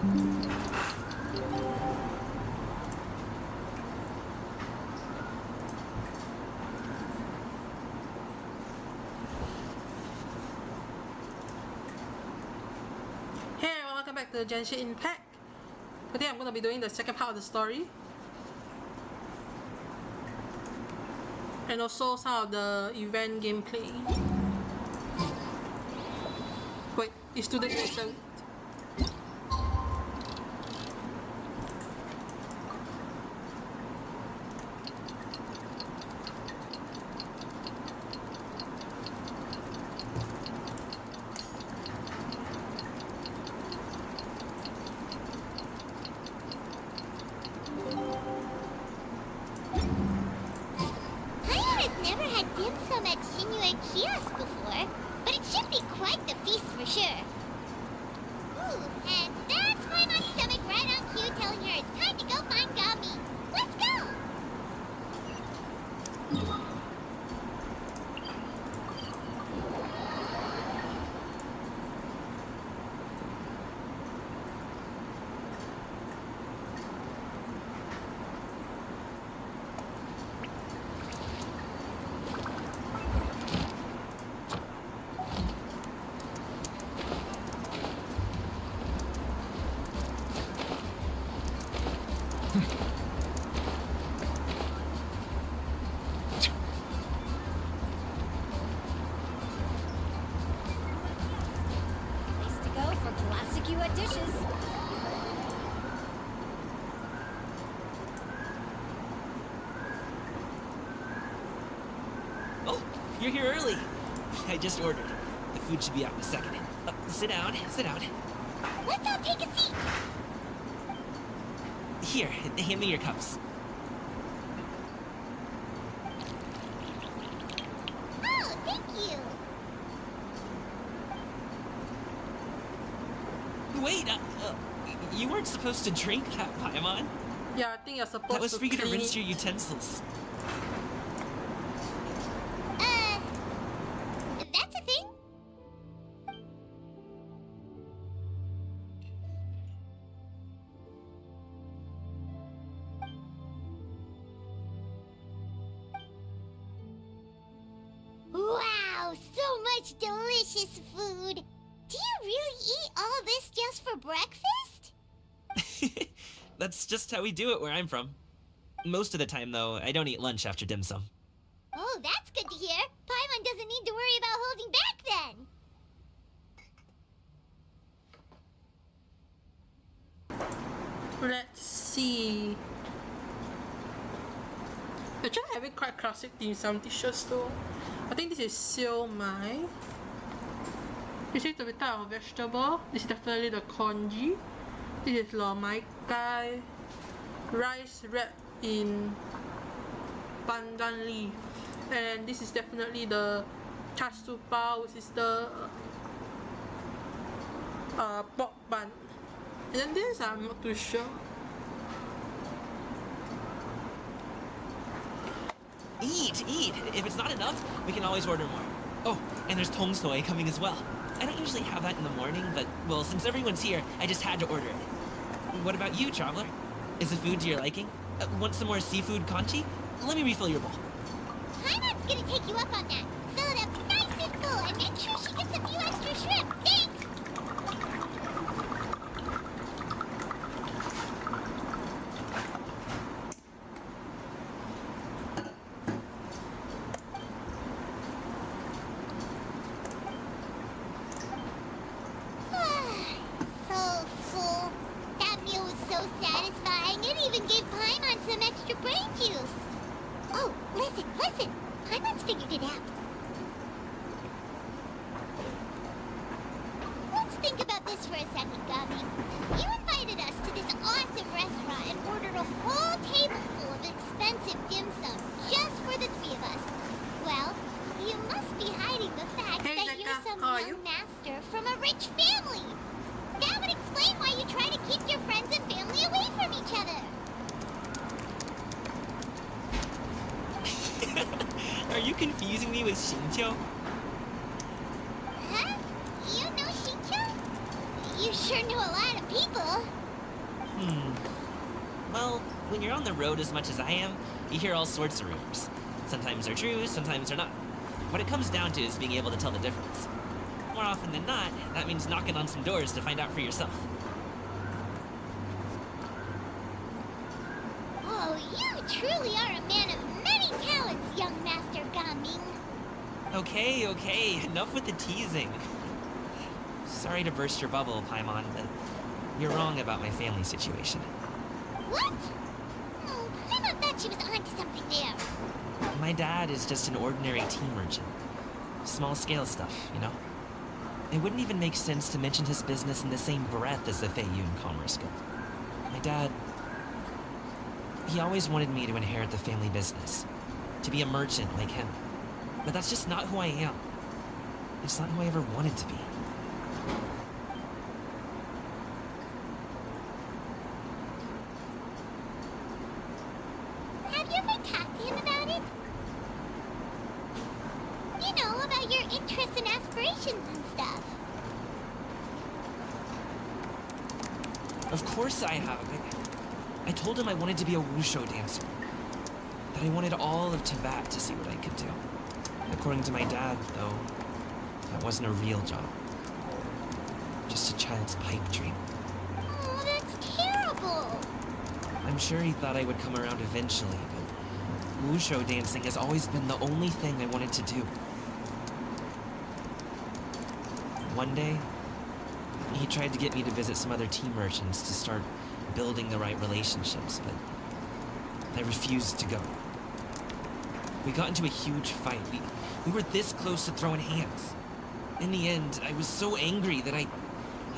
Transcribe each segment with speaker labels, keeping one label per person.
Speaker 1: Hey everyone, welcome back to the Genshin Impact. Today I'm going to be doing the second part of the story. And also some of the event gameplay. Wait, it's today's episode.
Speaker 2: Kiosk before, but it should be quite the feast for sure. Ooh, and that's why my stomach right on cue telling her it's time to go find Gami. Let's go!
Speaker 3: Oh, you're here early. I just ordered. The food should be out in a second. Sit down, sit down.
Speaker 2: Let's all take a seat.
Speaker 3: Here, hand me your cups.
Speaker 2: Oh, thank you.
Speaker 3: Wait, you weren't supposed to drink that, Paimon.
Speaker 1: Yeah, I think you're supposed to
Speaker 3: That was for you to rinse
Speaker 1: it.
Speaker 3: your utensils.
Speaker 2: That's a thing? Wow, so much delicious food. Do you really eat all this just for breakfast?
Speaker 3: That's just how we do it where I'm from. Most of the time, though, I don't eat lunch after dim sum.
Speaker 2: Oh, that's good to hear. Paimon doesn't need to worry about holding back then.
Speaker 1: Let's see. Actually, I have quite classic dim sum dishes though. I think this is siu mai. This is the type of vegetable. This is definitely the congee. This is lo mai gai. Rice wrapped in pandan leaf. And this is definitely the char siu bao, which is the pork bun. And then this I'm not too sure.
Speaker 3: Eat, eat! If it's not enough, we can always order more. Oh, and there's tong soy coming as well. I don't usually have that in the morning, but, well, since everyone's here, I just had to order it. What about you, traveler? Is the food to your liking? Want some more seafood congee? Let me refill your bowl.
Speaker 2: Paimon's gonna take you up on that. Fill it up nice and full and make sure she gets a few extra shrimp. Thanks! So full. That meal was so satisfying, it even gave Paimon some extra brain juice. Oh, listen, listen. Paimon's figured it out. Let's think about this for a second, Gami. You invited us to this awesome restaurant and ordered a whole table full of expensive dim sum just for the three of us. Well, you must be hiding the fact
Speaker 1: Hey,
Speaker 2: that
Speaker 1: Zeka,
Speaker 2: you're some
Speaker 1: how are
Speaker 2: young
Speaker 1: you?
Speaker 2: master from a rich family. That would explain why you try to keep your friends and family away from each other.
Speaker 3: Are you confusing me with Xingqiu?
Speaker 2: Huh? You know Xingqiu? You sure know a lot of people.
Speaker 3: Well, when you're on the road as much as I am, you hear all sorts of rumors. Sometimes they're true, sometimes they're not. What it comes down to is being able to tell the difference. More often than not, that means knocking on some doors to find out for yourself.
Speaker 2: Oh, you truly are a man of many talents, young Master Gaming.
Speaker 3: Okay, enough with the teasing. Sorry to burst your bubble, Paimon, but you're wrong about my family situation.
Speaker 2: What? Oh, I thought she was onto something there.
Speaker 3: My dad is just an ordinary tea merchant. Small-scale stuff, you know? It wouldn't even make sense to mention his business in the same breath as the Feiyun Commerce Guild. My dad... he always wanted me to inherit the family business. To be a merchant like him. But that's just not who I am. It's not who I ever wanted to be.
Speaker 2: Have you ever talked to him about it? You know, about your interests and aspirations and stuff.
Speaker 3: Of course I have. I told him I wanted to be a wushu dancer. That I wanted all of Teyvat to see what I could do. According to my dad, though, that wasn't a real job. Just a child's pipe dream.
Speaker 2: Oh, that's terrible.
Speaker 3: I'm sure he thought I would come around eventually, but wushu dancing has always been the only thing I wanted to do. One day, he tried to get me to visit some other tea merchants to start building the right relationships, but I refused to go. We got into a huge fight. We were this close to throwing hands. In the end, I was so angry that I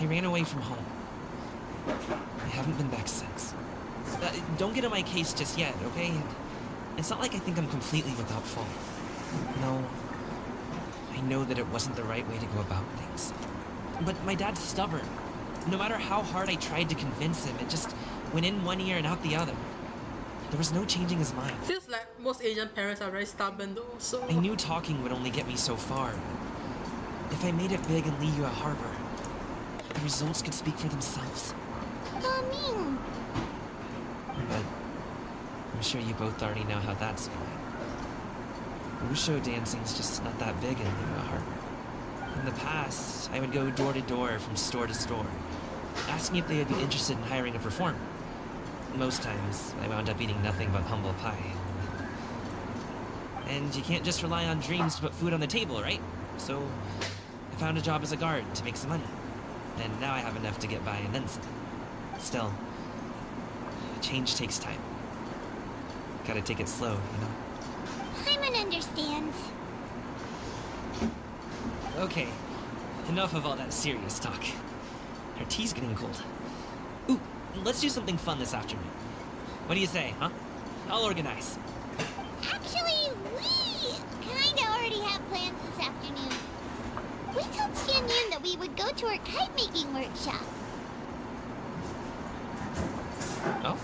Speaker 3: ran away from home. I haven't been back since. Don't get on my case just yet, okay? It's not like I think I'm completely without fault. No. I know that it wasn't the right way to go about things. But my dad's stubborn. No matter how hard I tried to convince him, it just went in one ear and out the other. There was no changing his mind.
Speaker 1: Feels like most Asian parents are very stubborn though, so...
Speaker 3: I knew talking would only get me so far, but if I made it big in Liyue Harbor, the results could speak for themselves.
Speaker 2: Gaming.
Speaker 3: But I'm sure you both already know how that's going. Wushu dancing's just not that big in Liyue Harbor. In the past, I would go door to door from store to store, asking if they would be interested in hiring a performer. Most times, I wound up eating nothing but humble pie. And you can't just rely on dreams to put food on the table, right? So, I found a job as a guard to make some money. And now I have enough to get by and then some. Still, change takes time. Gotta take it slow, you know?
Speaker 2: Paimon understands.
Speaker 3: Okay, enough of all that serious talk. Our tea's getting cold. Ooh, let's do something fun this afternoon. What do you say, huh? I'll organize.
Speaker 2: Actually, we kinda already have plans this afternoon. We told Qianyun that we would go to her kite-making workshop.
Speaker 3: Oh?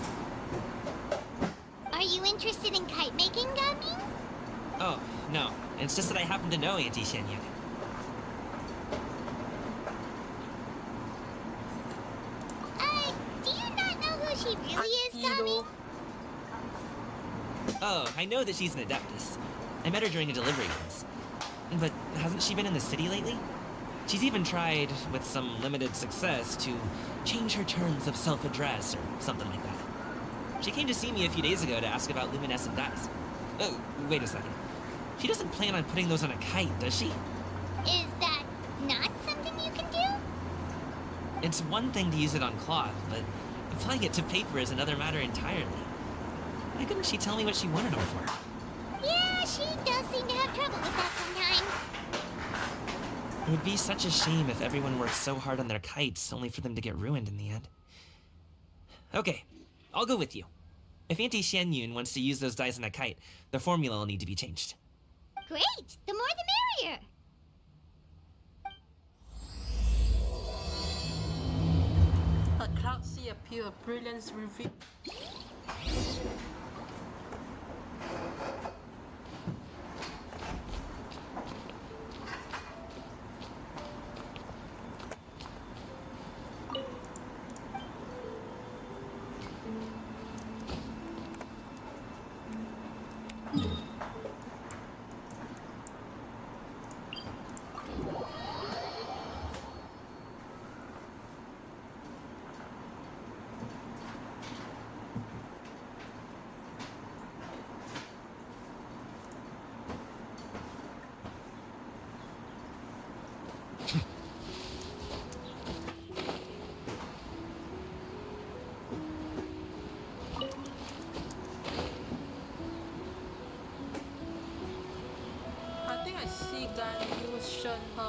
Speaker 2: Are you interested in kite-making, Gaming?
Speaker 3: Oh, no. It's just that I happen to know Auntie Qianyun.
Speaker 2: Do you not know who she really is, Gaming?
Speaker 3: Oh, I know that she's an adeptus. I met her during a delivery once. But hasn't she been in the city lately? She's even tried, with some limited success, to change her terms of self-address or something like that. She came to see me a few days ago to ask about luminescent dyes. Oh, wait a second. She doesn't plan on putting those on a kite, does she?
Speaker 2: Is that not something you can do?
Speaker 3: It's one thing to use it on cloth, but applying it to paper is another matter entirely. Why couldn't she tell me what she wanted them for?
Speaker 2: Yeah, she does seem to have trouble with that sometimes.
Speaker 3: It would be such a shame if everyone worked so hard on their kites only for them to get ruined in the end. Okay, I'll go with you. If Auntie Qianyun wants to use those dyes on a kite, the formula will need to be changed.
Speaker 2: Great! The more the merrier!
Speaker 1: A cloud sea appeal of brilliance revealed. 干又深很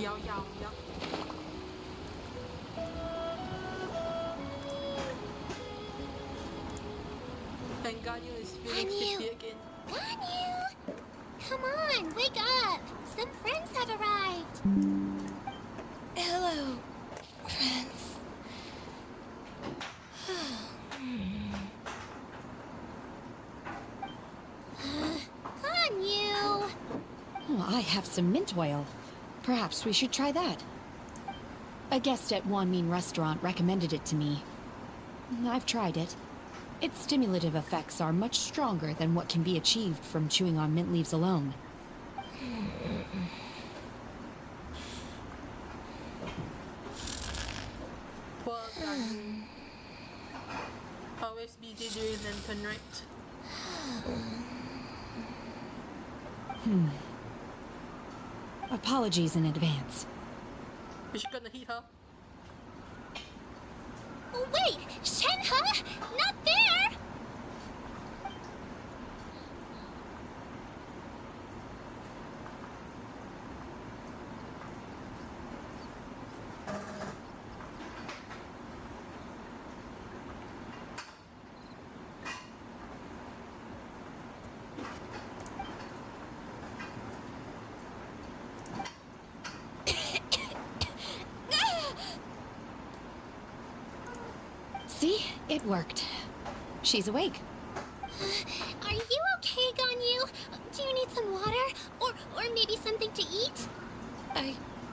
Speaker 1: 摇摇摇。And Ganyu is feeling sleepy again.
Speaker 2: Ganyu! Come on, wake up! Some friends have arrived!
Speaker 4: Hello, friends.
Speaker 2: Ganyu!
Speaker 5: Oh, I have some mint oil. Perhaps we should try that. A guest at Wanmin Restaurant recommended it to me. I've tried it. Its stimulative effects are much stronger than what can be achieved from chewing on mint leaves alone.
Speaker 1: Poor Ganyu. Always busy during lantern night.
Speaker 5: Apologies in advance.
Speaker 1: Is she gonna hit her?
Speaker 2: Oh, wait! Shenhe? Not there!
Speaker 5: See? It worked. She's awake.
Speaker 2: Are you okay, Ganyu? Do you need some water? Or maybe something to eat?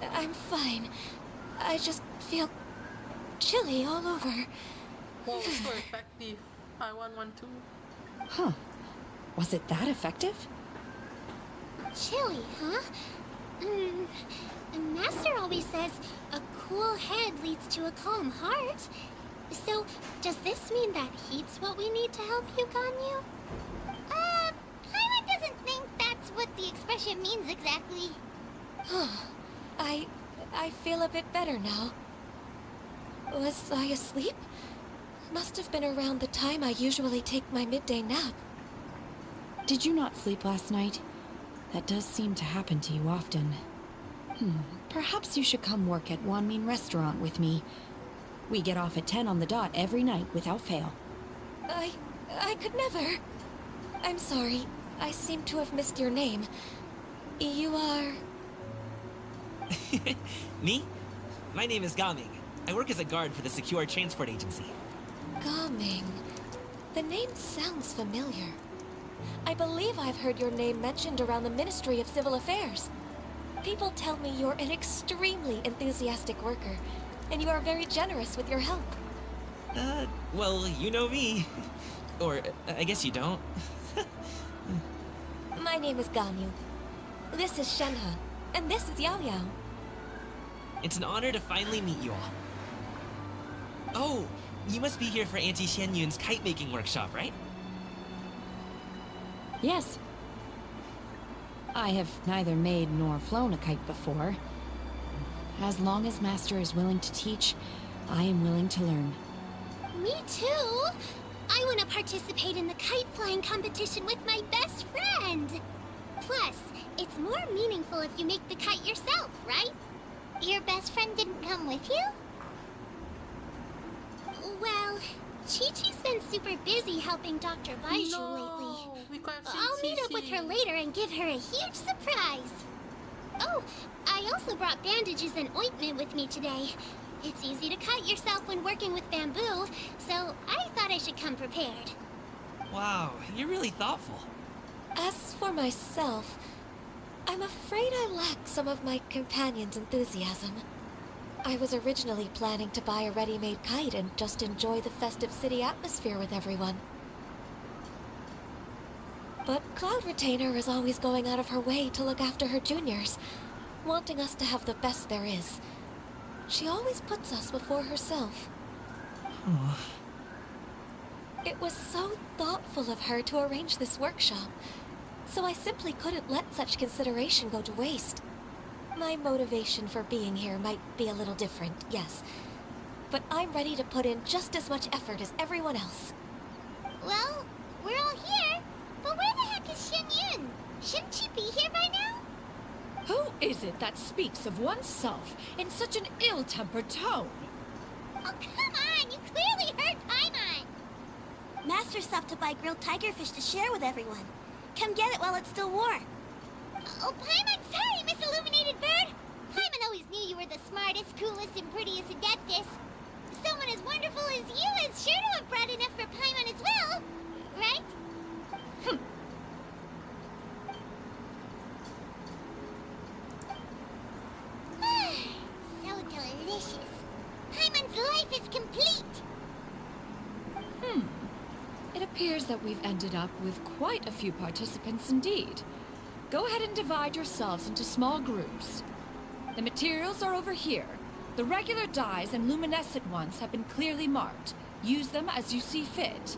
Speaker 4: I'm fine. I just feel chilly all over.
Speaker 1: Wow, so effective. I want one too.
Speaker 5: Huh. Was it that effective?
Speaker 2: Chilly, huh? Master always says a cool head leads to a calm heart. So, does this mean that heat's what we need to help you, Ganyu? Paimon doesn't think that's what the expression means exactly.
Speaker 4: I feel a bit better now. Was I asleep? Must have been around the time I usually take my midday nap.
Speaker 5: Did you not sleep last night? That does seem to happen to you often. Perhaps you should come work at Wanmin Restaurant with me. We get off at 10 on the dot every night without fail.
Speaker 4: I could never. I'm sorry. I seem to have missed your name. You are...
Speaker 3: Me? My name is Gaming. I work as a guard for the Secure Transport Agency.
Speaker 4: Gaming. The name sounds familiar. I believe I've heard your name mentioned around the Ministry of Civil Affairs. People tell me you're an extremely enthusiastic worker, and you are very generous with your help.
Speaker 3: Well, you know me. Or, I guess you don't.
Speaker 4: My name is Ganyu. This is Shenhe, and this is Yao Yao.
Speaker 3: It's an honor to finally meet you all. Oh, you must be here for Auntie Xianyun's kite-making workshop, right?
Speaker 5: Yes. I have neither made nor flown a kite before. As long as Master is willing to teach, I am willing to learn.
Speaker 2: Me too! I want to participate in the kite flying competition with my best friend! Plus, it's more meaningful if you make the kite yourself, right? Your best friend didn't come with you? Well, Chi-Chi's been super busy helping Dr. Baizhu lately.
Speaker 1: We could have seen
Speaker 2: I'll meet up with her
Speaker 1: Chi-Chi.
Speaker 2: later and give her a huge surprise. Oh, I also brought bandages and ointment with me today. It's easy to cut yourself when working with bamboo, so I thought I should come prepared.
Speaker 3: Wow, you're really thoughtful.
Speaker 4: As for myself, I'm afraid I lack some of my companion's enthusiasm. I was originally planning to buy a ready-made kite and just enjoy the festive city atmosphere with everyone. But Cloud Retainer is always going out of her way to look after her juniors, wanting us to have the best there is. She always puts us before herself. It was so thoughtful of her to arrange this workshop, so I simply couldn't let such consideration go to waste. My motivation for being here might be a little different, yes, but I'm ready to put in just as much effort as everyone else.
Speaker 2: Well, we're all here, but where the heck is Xianyun? Shouldn't she be here by now?
Speaker 5: Who is it that speaks of oneself in such an ill-tempered tone?
Speaker 2: Oh, come on! You clearly heard Paimon!
Speaker 6: Master stopped to buy grilled tigerfish to share with everyone. Come get it while it's still warm.
Speaker 2: Oh, Paimon, sorry, Miss Illuminated Bird! Paimon always knew you were the smartest, coolest, and prettiest Adeptus. Someone as wonderful as you is sure to have brought enough for Paimon as well, right? So delicious. Paimon's life is complete.
Speaker 5: It appears that we've ended up with quite a few participants indeed. Go ahead and divide yourselves into small groups. The materials are over here. The regular dyes and luminescent ones have been clearly marked. Use them as you see fit.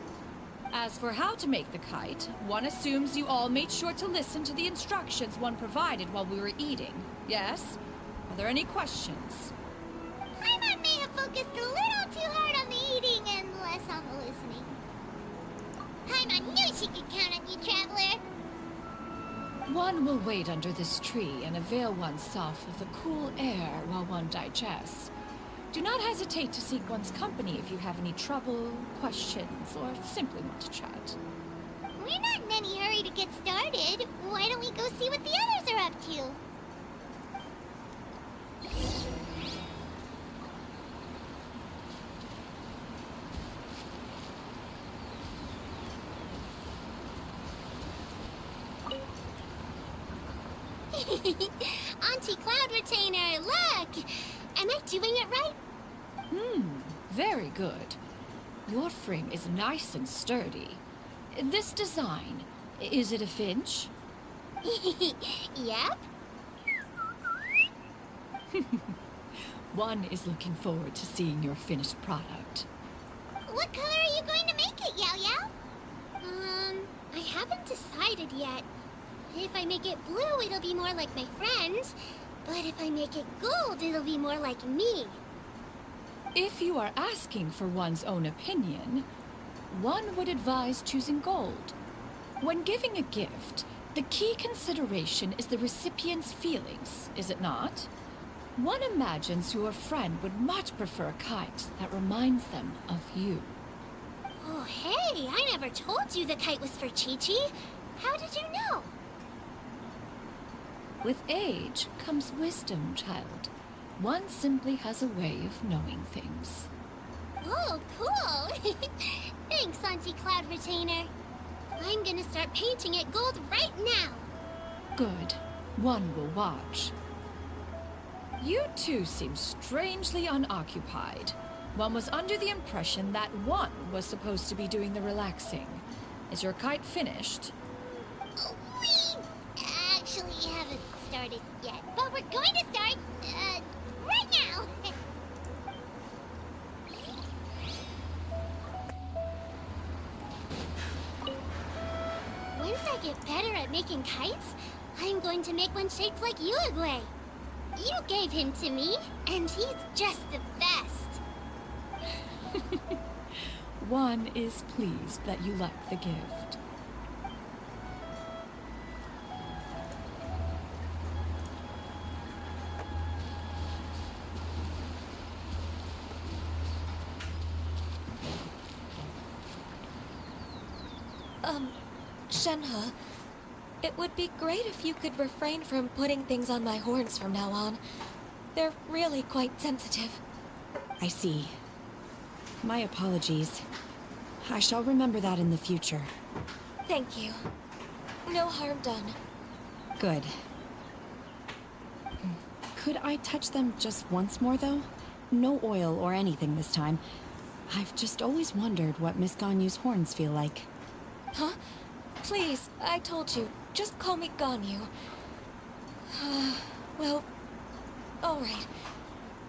Speaker 5: As for how to make the kite, one assumes you all made sure to listen to the instructions one provided while we were eating. Yes? Are there any questions?
Speaker 2: Paimon may have focused a little too hard on the eating and less on the listening. Paimon knew she could count on you, Traveler.
Speaker 5: One will wait under this tree and avail oneself of the cool air while one digests. Do not hesitate to seek one's company if you have any trouble, questions, or simply want to chat.
Speaker 2: We're not in any hurry to get started. Why don't we go see what the others are up to? Auntie Cloud Retainer, look! Am I doing it right?
Speaker 5: Very good. Your frame is nice and sturdy. This design, is it a finch?
Speaker 2: Yep.
Speaker 5: One is looking forward to seeing your finished product.
Speaker 2: What color are you going to make it, Yao Yao? I haven't decided yet. If I make it blue, it'll be more like my friends. But if I make it gold, it'll be more like me.
Speaker 5: If you are asking for one's own opinion, one would advise choosing gold. When giving a gift, the key consideration is the recipient's feelings, is it not? One imagines your friend would much prefer a kite that reminds them of you.
Speaker 2: Oh, hey, I never told you the kite was for Chi-Chi. How did you know?
Speaker 5: With age comes wisdom, child. One simply has a way of knowing things.
Speaker 2: Oh, cool. Thanks, Auntie Cloud Retainer. I'm gonna start painting it gold right now.
Speaker 5: Good. One will watch. You two seem strangely unoccupied. One was under the impression that one was supposed to be doing the relaxing. Is your kite finished?
Speaker 2: We actually haven't started yet, but we're going to start, right now. Once I get better at making kites, I'm going to make one shaped like Uruguay. You gave him to me, and he's just the best.
Speaker 5: One is pleased that you like the gift.
Speaker 4: Shenhe, it would be great if you could refrain from putting things on my horns from now on. They're really quite sensitive.
Speaker 5: I see. My apologies. I shall remember that in the future.
Speaker 4: Thank you. No harm done.
Speaker 5: Good. Could I touch them just once more, though? No oil or anything this time. I've just always wondered what Miss Ganyu's horns feel like.
Speaker 4: Huh? Please, I told you. Just call me Ganyu. Well, all right.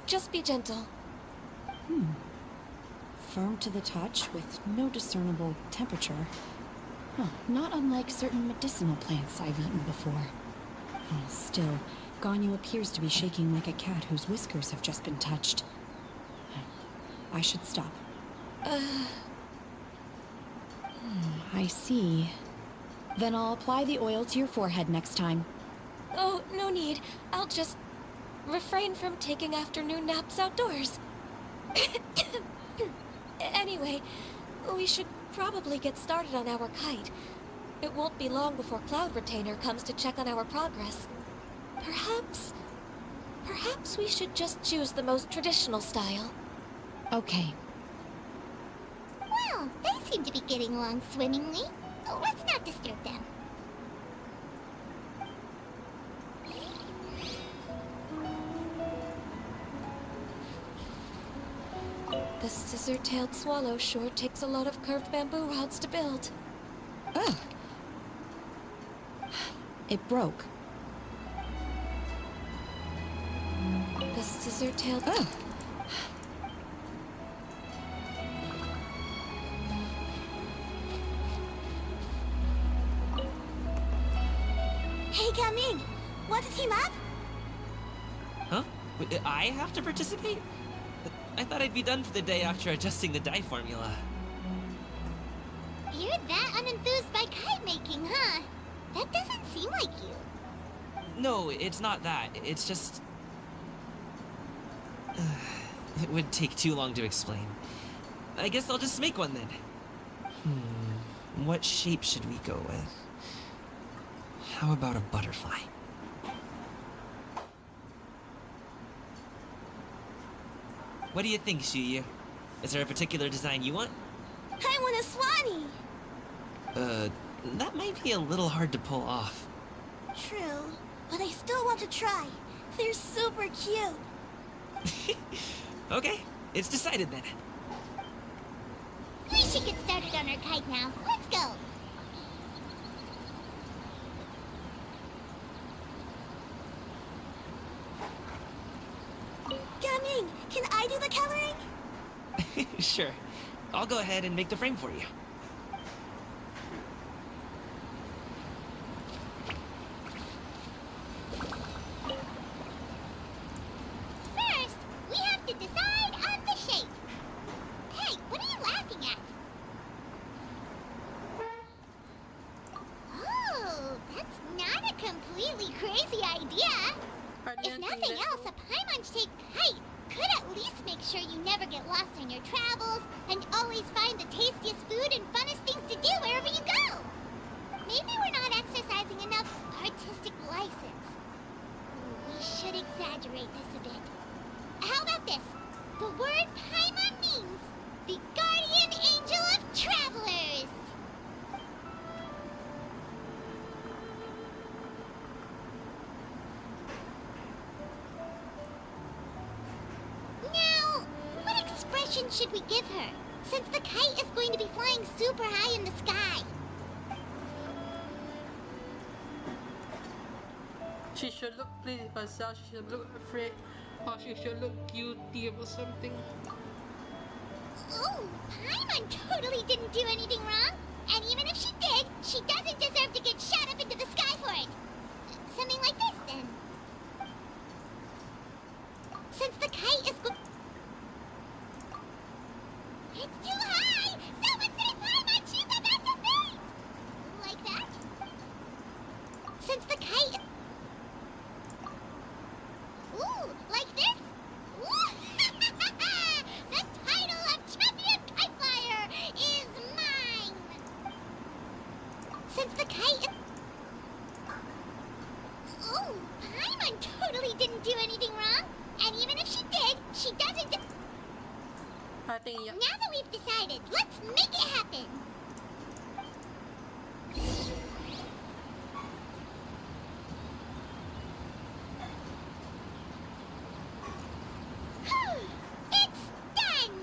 Speaker 4: Just be gentle.
Speaker 5: Firm to the touch with no discernible temperature. Not unlike certain medicinal plants I've eaten before. Still, Ganyu appears to be shaking like a cat whose whiskers have just been touched. I should stop. I see. Then I'll apply the oil to your forehead next time.
Speaker 4: Oh, no need. I'll just refrain from taking afternoon naps outdoors. Anyway, we should probably get started on our kite. It won't be long before Cloud Retainer comes to check on our progress. Perhaps we should just choose the most traditional style.
Speaker 5: Okay.
Speaker 2: Well, they seem to be getting along swimmingly. Oh, let's not disturb them.
Speaker 4: The scissor-tailed swallow sure takes a lot of curved bamboo rods to build.
Speaker 5: Ugh. It broke.
Speaker 4: The scissor-tailed...
Speaker 5: Ugh.
Speaker 6: Hey, Gaming! Want to team up?
Speaker 3: Huh? I have to participate? I thought I'd be done for the day after adjusting the dye formula.
Speaker 2: You're that unenthused by kite making, huh? That doesn't seem like you.
Speaker 3: No, it's not that. It's just... it would take too long to explain. I guess I'll just make one then. What shape should we go with? How about a butterfly? What do you think, Shuyu? Is there a particular design you want?
Speaker 6: I want a Swanee!
Speaker 3: That might be a little hard to pull off.
Speaker 6: True, but I still want to try. They're super cute.
Speaker 3: Okay, it's decided then.
Speaker 2: We should get started on our kite now. Let's go.
Speaker 6: Gaming, can I do the coloring?
Speaker 3: Sure. I'll go ahead and make the frame for you.
Speaker 2: First, we have to decide on the shape. Hey, what are you laughing at? Oh, that's not a completely crazy idea. If nothing else, a Paimon-shaped kite could at least make sure you never get lost on your travels and always find the tastiest food and funnest things to do wherever you go. Maybe we're not exercising enough artistic license. We should exaggerate this a bit. How about this? The word Paimon means the guardian angel of travelers. Now, what expression should we give her, since the kite is going to be flying super high in the sky?
Speaker 1: She should look pleased with herself, she should look afraid, or she should look guilty about something.
Speaker 2: Oh, Paimon totally didn't do anything wrong. And even if she did, she doesn't deserve to get shot up into the sky for it. Something like this, then. Since the kite is It's too high! Someone save Paimon! She's about to faint! Like that? Since the kite... Ooh, like this? Ooh. The title of Champion Kite Flyer is mine! Since the kite... Oh, Paimon totally didn't do anything wrong. And even if she did, she doesn't...
Speaker 1: I think, yeah.
Speaker 2: Now that we've decided, let's make it happen! It's done!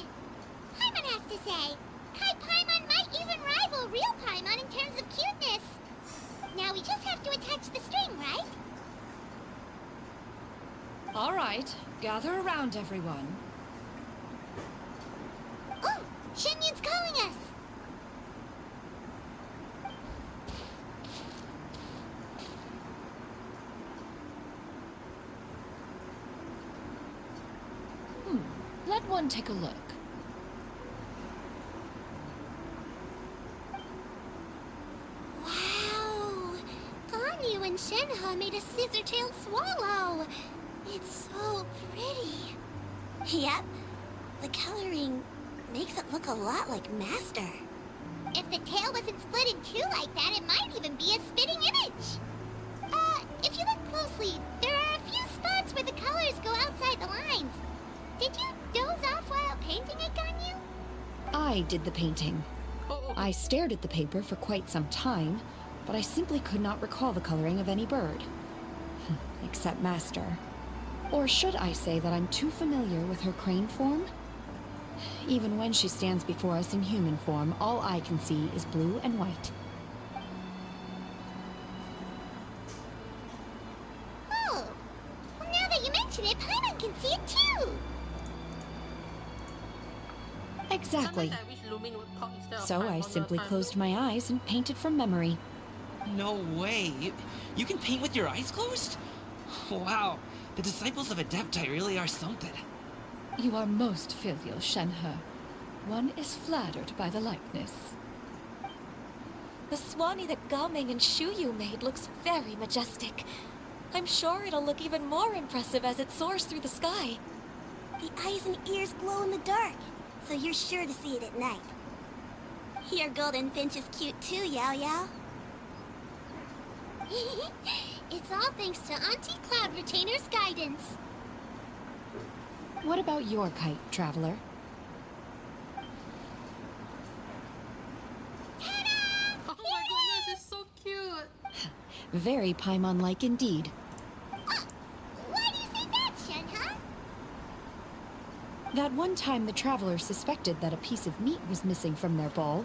Speaker 2: Paimon has to say, Kai Paimon might even rival real Paimon in terms of cuteness. Now we just have to attach the string, right?
Speaker 5: All right, gather around, everyone.
Speaker 2: Oh, Shenyun's calling us!
Speaker 5: Let one take a look.
Speaker 2: Wow! Ganyu and Shenhe made a scissor-tailed swallow. It's so pretty.
Speaker 6: Yep. The coloring makes it look a lot like Master.
Speaker 2: If the tail wasn't split in two like that, it might even be a spitting image. If you look closely, there are a few spots where the colors go outside the lines. Did you doze off while painting it, Ganyu?
Speaker 5: I did the painting.
Speaker 1: Oh,
Speaker 5: I stared at the paper for quite some time, but I simply could not recall the coloring of any bird. Except Master. Or should I say that I'm too familiar with her crane form? Even when she stands before us in human form, all I can see is blue and white.
Speaker 2: Oh, well, now that you mention it, Paimon can see it too.
Speaker 5: Exactly.
Speaker 1: sometimes I wish Lumin would talk instead of
Speaker 5: So I
Speaker 1: Paimon all
Speaker 5: simply
Speaker 1: the time.
Speaker 5: closed my eyes and painted from memory.
Speaker 3: No way. You can paint with your eyes closed? Wow. The disciples of Adepti really are something.
Speaker 7: You are most filial, Shenhe. One is flattered by the likeness.
Speaker 4: The Swanee that Gaming and Shuyu made looks very majestic. I'm sure it'll look even more impressive as it soars through the sky.
Speaker 6: The eyes and ears glow in the dark, so you're sure to see it at night. Your golden finch is cute too, Yao Yao.
Speaker 2: It's all thanks to Auntie Cloud Retainer's guidance.
Speaker 5: What about your kite, Traveler?
Speaker 1: Oh my goodness, it's so cute.
Speaker 5: Very Paimon-like indeed.
Speaker 2: Why do you say that, Shenhe?
Speaker 5: That one time the Traveler suspected that a piece of meat was missing from their bowl,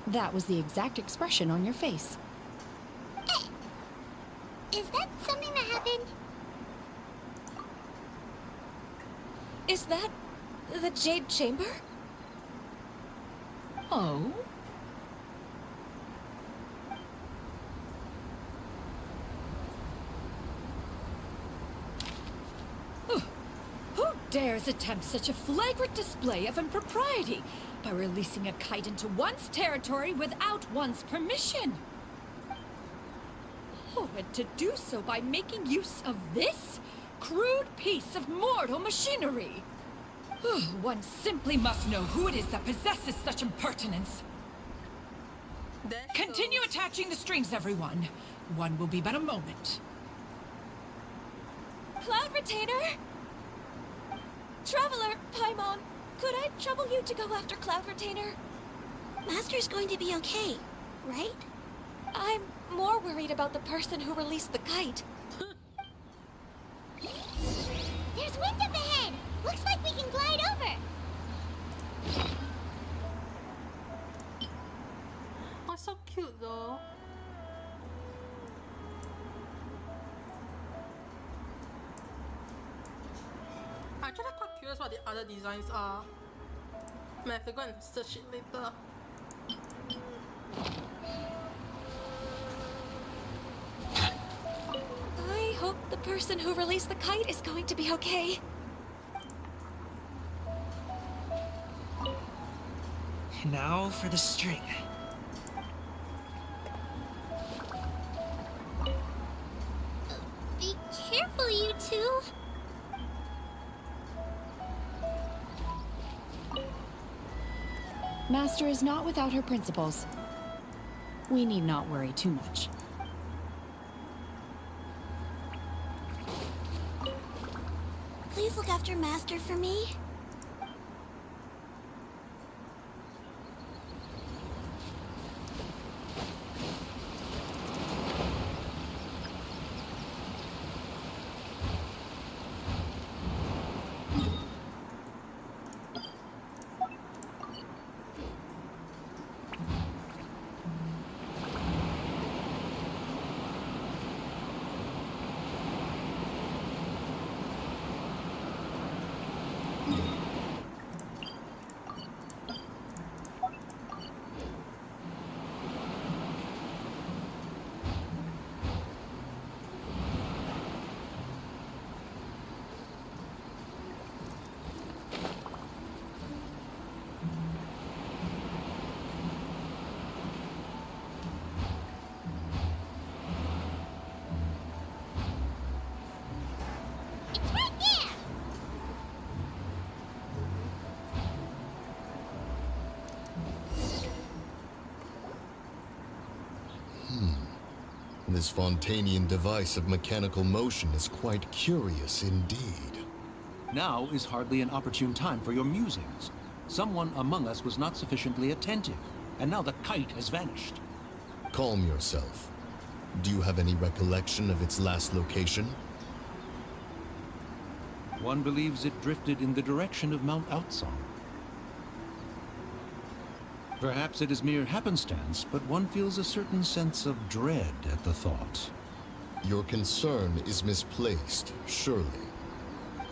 Speaker 5: that was the exact expression on your face.
Speaker 2: Is that something that happened?
Speaker 4: Is that the Jade Chamber?
Speaker 7: Oh? Who dares attempt such a flagrant display of impropriety by releasing a kite into one's territory without one's permission? Oh, and to do so by making use of this crude piece of mortal machinery. One simply must know who it is that possesses such impertinence.
Speaker 1: There she
Speaker 7: Continue
Speaker 1: goes.
Speaker 7: attaching the strings, everyone. One will be but a moment.
Speaker 4: Cloud Retainer! Traveler, Paimon, could I trouble you to go after Cloud Retainer?
Speaker 6: Master's going to be okay, right?
Speaker 4: I'm more worried about the person who released the kite.
Speaker 2: There's wind up ahead. Looks like we can glide over.
Speaker 1: Oh, so cute though. I'm actually quite curious what the other designs are. I have to go and search it later.
Speaker 4: I hope the person who released the kite is going to be okay.
Speaker 3: Now for the string.
Speaker 2: Be careful, you two.
Speaker 5: Master is not without her principles. We need not worry too much.
Speaker 6: Please look after Master for me.
Speaker 8: This Fontanian device of mechanical motion is quite curious indeed.
Speaker 9: Now is hardly an opportune time for your musings. Someone among us was not sufficiently attentive, and now the kite has vanished.
Speaker 8: Calm yourself. Do you have any recollection of its last location?
Speaker 9: One believes it drifted in the direction of Mount Outsong. Perhaps it is mere happenstance, but one feels a certain sense of dread at the thought.
Speaker 8: Your concern is misplaced, surely.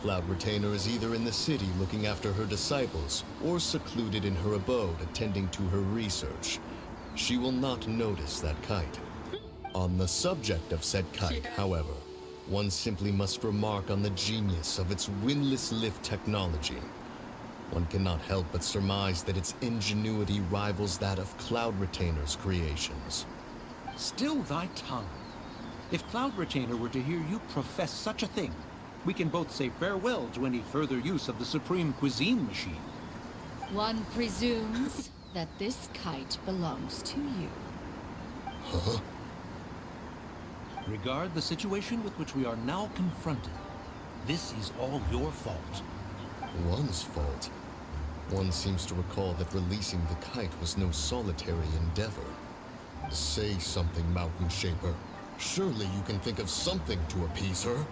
Speaker 8: Cloud Retainer is either in the city looking after her disciples, or secluded in her abode attending to her research. She will not notice that kite. On the subject of said kite, however, one simply must remark on the genius of its windlass lift technology. One cannot help but surmise that its ingenuity rivals that of Cloud Retainer's creations.
Speaker 9: Still thy tongue. If Cloud Retainer were to hear you profess such a thing, we can both say farewell to any further use of the Supreme Cuisine Machine.
Speaker 5: One presumes that this kite belongs to you.
Speaker 8: Huh?
Speaker 9: Regard the situation with which we are now confronted. This is all your fault.
Speaker 8: One's fault? One seems to recall that releasing the kite was no solitary endeavor. Say something, Mountain Shaper. Surely you can think of something to appease her.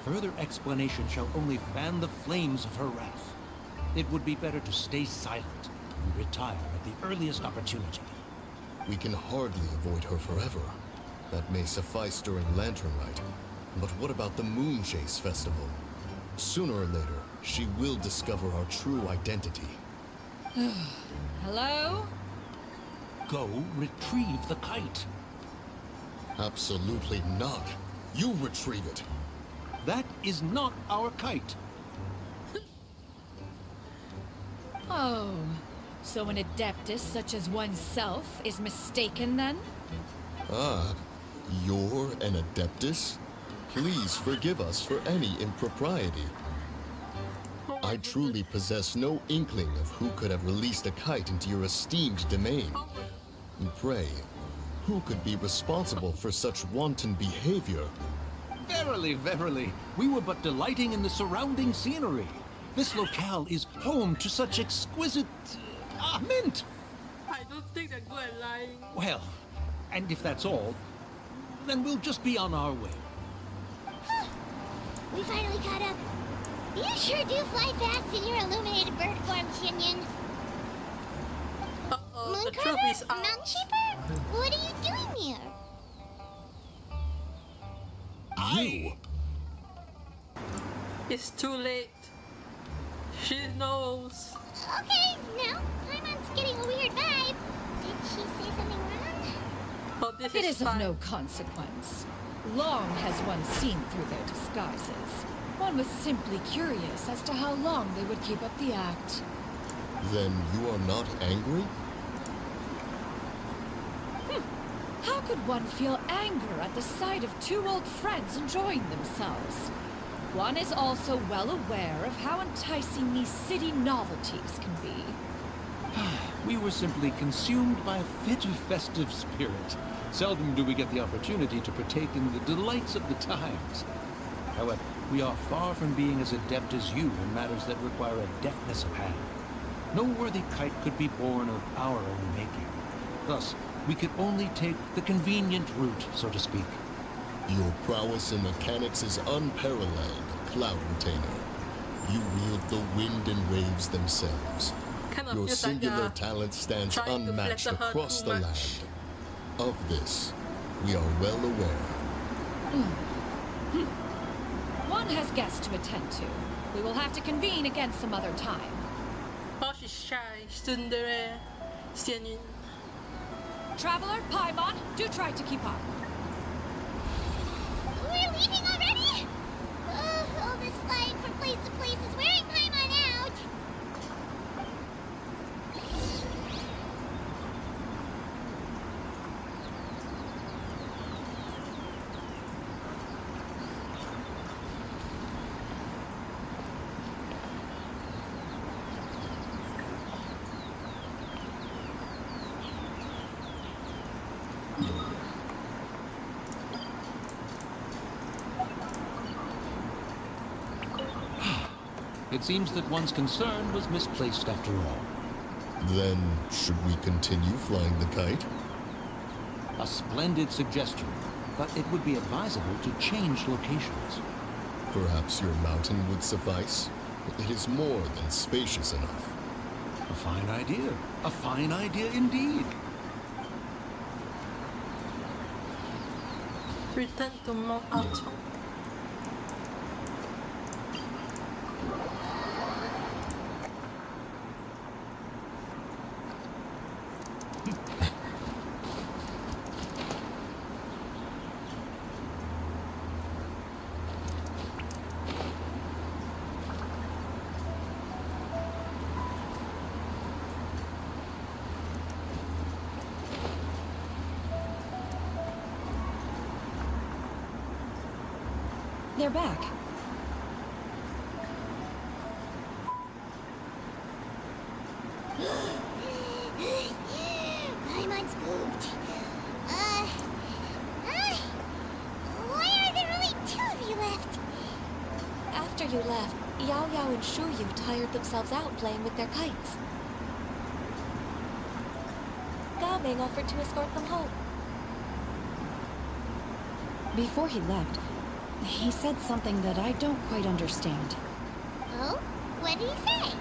Speaker 9: Further explanation shall only fan the flames of her wrath. It would be better to stay silent and retire at the earliest opportunity.
Speaker 8: We can hardly avoid her forever. That may suffice during Lantern Rite. But what about the Moon Chase Festival? Sooner or later, she will discover our true identity.
Speaker 5: Hello?
Speaker 9: Go retrieve the kite.
Speaker 8: Absolutely not. You retrieve it.
Speaker 9: That is not our kite.
Speaker 5: Oh, so an adeptus such as oneself is mistaken then?
Speaker 8: Ah, you're an Adeptus? Please forgive us for any impropriety. I truly possess no inkling of who could have released a kite into your esteemed domain. Pray, who could be responsible for such wanton behavior?
Speaker 9: Verily, verily, we were but delighting in the surrounding scenery. This locale is home to such exquisite... mint!
Speaker 1: I don't think they're good at lying.
Speaker 9: Well, and if that's all, then we'll just be on our way.
Speaker 2: We finally caught up. You sure do fly fast in your illuminated bird form, Shinyan.
Speaker 1: Uh-oh, the truth
Speaker 2: Mooncarver?
Speaker 1: is out.
Speaker 2: Mountain Sheeper? What are you doing here?
Speaker 8: You!
Speaker 1: It's too late. She knows.
Speaker 2: Okay, now Paimon's getting a weird vibe. Did she say something wrong?
Speaker 1: Oh, this
Speaker 5: It
Speaker 1: is
Speaker 5: is of
Speaker 1: fine.
Speaker 5: no consequence. Long has one seen through their disguises. One was simply curious as to how long they would keep up the act.
Speaker 8: Then you are not angry?
Speaker 5: How could one feel anger at the sight of two old friends enjoying themselves? One is also well aware of how enticing these city novelties can be.
Speaker 9: We were simply consumed by a fit of festive spirit. Seldom do we get the opportunity to partake in the delights of the times. However, we are far from being as adept as you in matters that require a deftness of hand. No worthy kite could be born of our own making. Thus, we could only take the convenient route, so to speak.
Speaker 8: Your prowess in mechanics is unparalleled, Cloud Retainer. You wield the wind and waves themselves.
Speaker 1: Kind of
Speaker 8: Your
Speaker 1: feels like
Speaker 8: singular talent stands
Speaker 1: trying to
Speaker 8: unmatched
Speaker 1: flatter her
Speaker 8: across
Speaker 1: too
Speaker 8: the
Speaker 1: much.
Speaker 8: land. Of this, we are well aware.
Speaker 5: One has guests to attend to. We will have to convene again some other time.
Speaker 1: Oh, she's shy. Tsundere. Xianyun.
Speaker 5: Traveler, Paimon, do try to keep up.
Speaker 2: We're leaving already? All this flying from place to place is wearing Paimon out.
Speaker 9: It seems that one's concern was misplaced after all.
Speaker 8: Then, should we continue flying the kite?
Speaker 9: A splendid suggestion, but it would be advisable to change locations.
Speaker 8: Perhaps your mountain would suffice? It is more than spacious enough.
Speaker 9: A fine idea. A fine idea indeed.
Speaker 1: Return to Mount Archon.
Speaker 5: They're back.
Speaker 2: Paimon's pooped. Why are there only 2 of you left?
Speaker 4: After you left, Yao Yao and Shu Yu tired themselves out playing with their kites. Gao Ming offered to escort them home.
Speaker 5: Before he left, he said something that I don't quite understand.
Speaker 2: Oh? What did he say?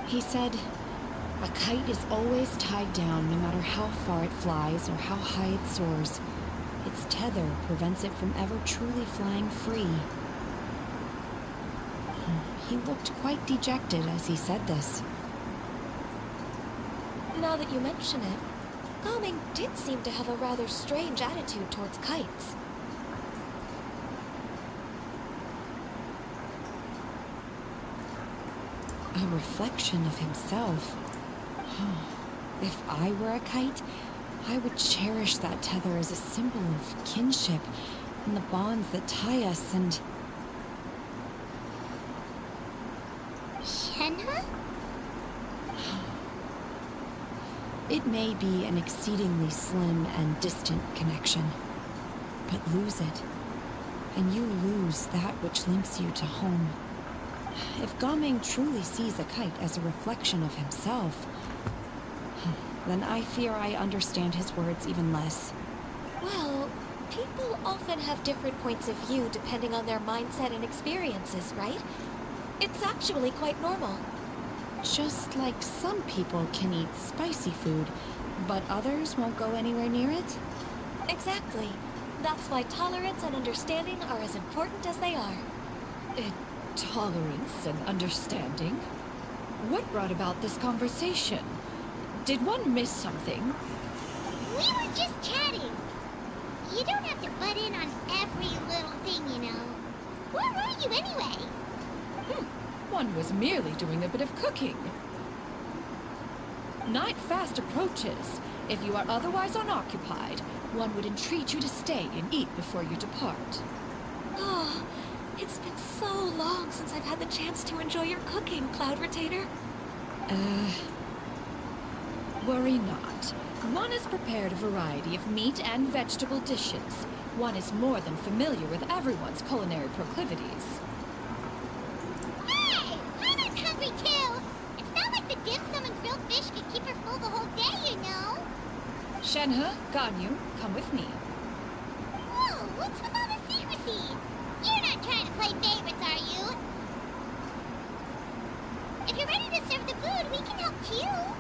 Speaker 5: He said, a kite is always tied down no matter how far it flies or how high it soars. Its tether prevents it from ever truly flying free. He looked quite dejected as he said this.
Speaker 4: Now that you mention it, Gao Ming did seem to have a rather strange attitude towards kites.
Speaker 5: A reflection of himself. If I were a kite, I would cherish that tether as a symbol of kinship and the bonds that tie us and...
Speaker 2: Shenhe?
Speaker 5: It may be an exceedingly slim and distant connection, but lose it, and you lose that which links you to home. If Gao Ming truly sees a kite as a reflection of himself, then I fear I understand his words even less.
Speaker 4: Well, people often have different points of view depending on their mindset and experiences, right? It's actually quite normal.
Speaker 5: Just like some people can eat spicy food, but others won't go anywhere near it?
Speaker 4: Exactly. That's why tolerance and understanding are as important as they are.
Speaker 7: Tolerance and understanding? What brought about this conversation? Did one miss something?
Speaker 2: We were just chatting. You don't have to butt in on every little thing, you know. Where were you anyway?
Speaker 7: One was merely doing a bit of cooking. Night fast approaches. If you are otherwise unoccupied, one would entreat you to stay and eat before you depart.
Speaker 4: Oh, it's been so long since I've had the chance to enjoy your cooking, Cloud Retainer.
Speaker 7: Worry not. One has prepared a variety of meat and vegetable dishes. One is more than familiar with everyone's culinary proclivities.
Speaker 2: Hey! Paimon's hungry too! It's not like the dim sum and grilled fish could keep her full the whole day, you know!
Speaker 7: Shenhe, Ganyu, come with me.
Speaker 2: Whoa, what's with all the secrecy? You're not trying to play favorites, are you? If you're ready to serve the food, we can help too.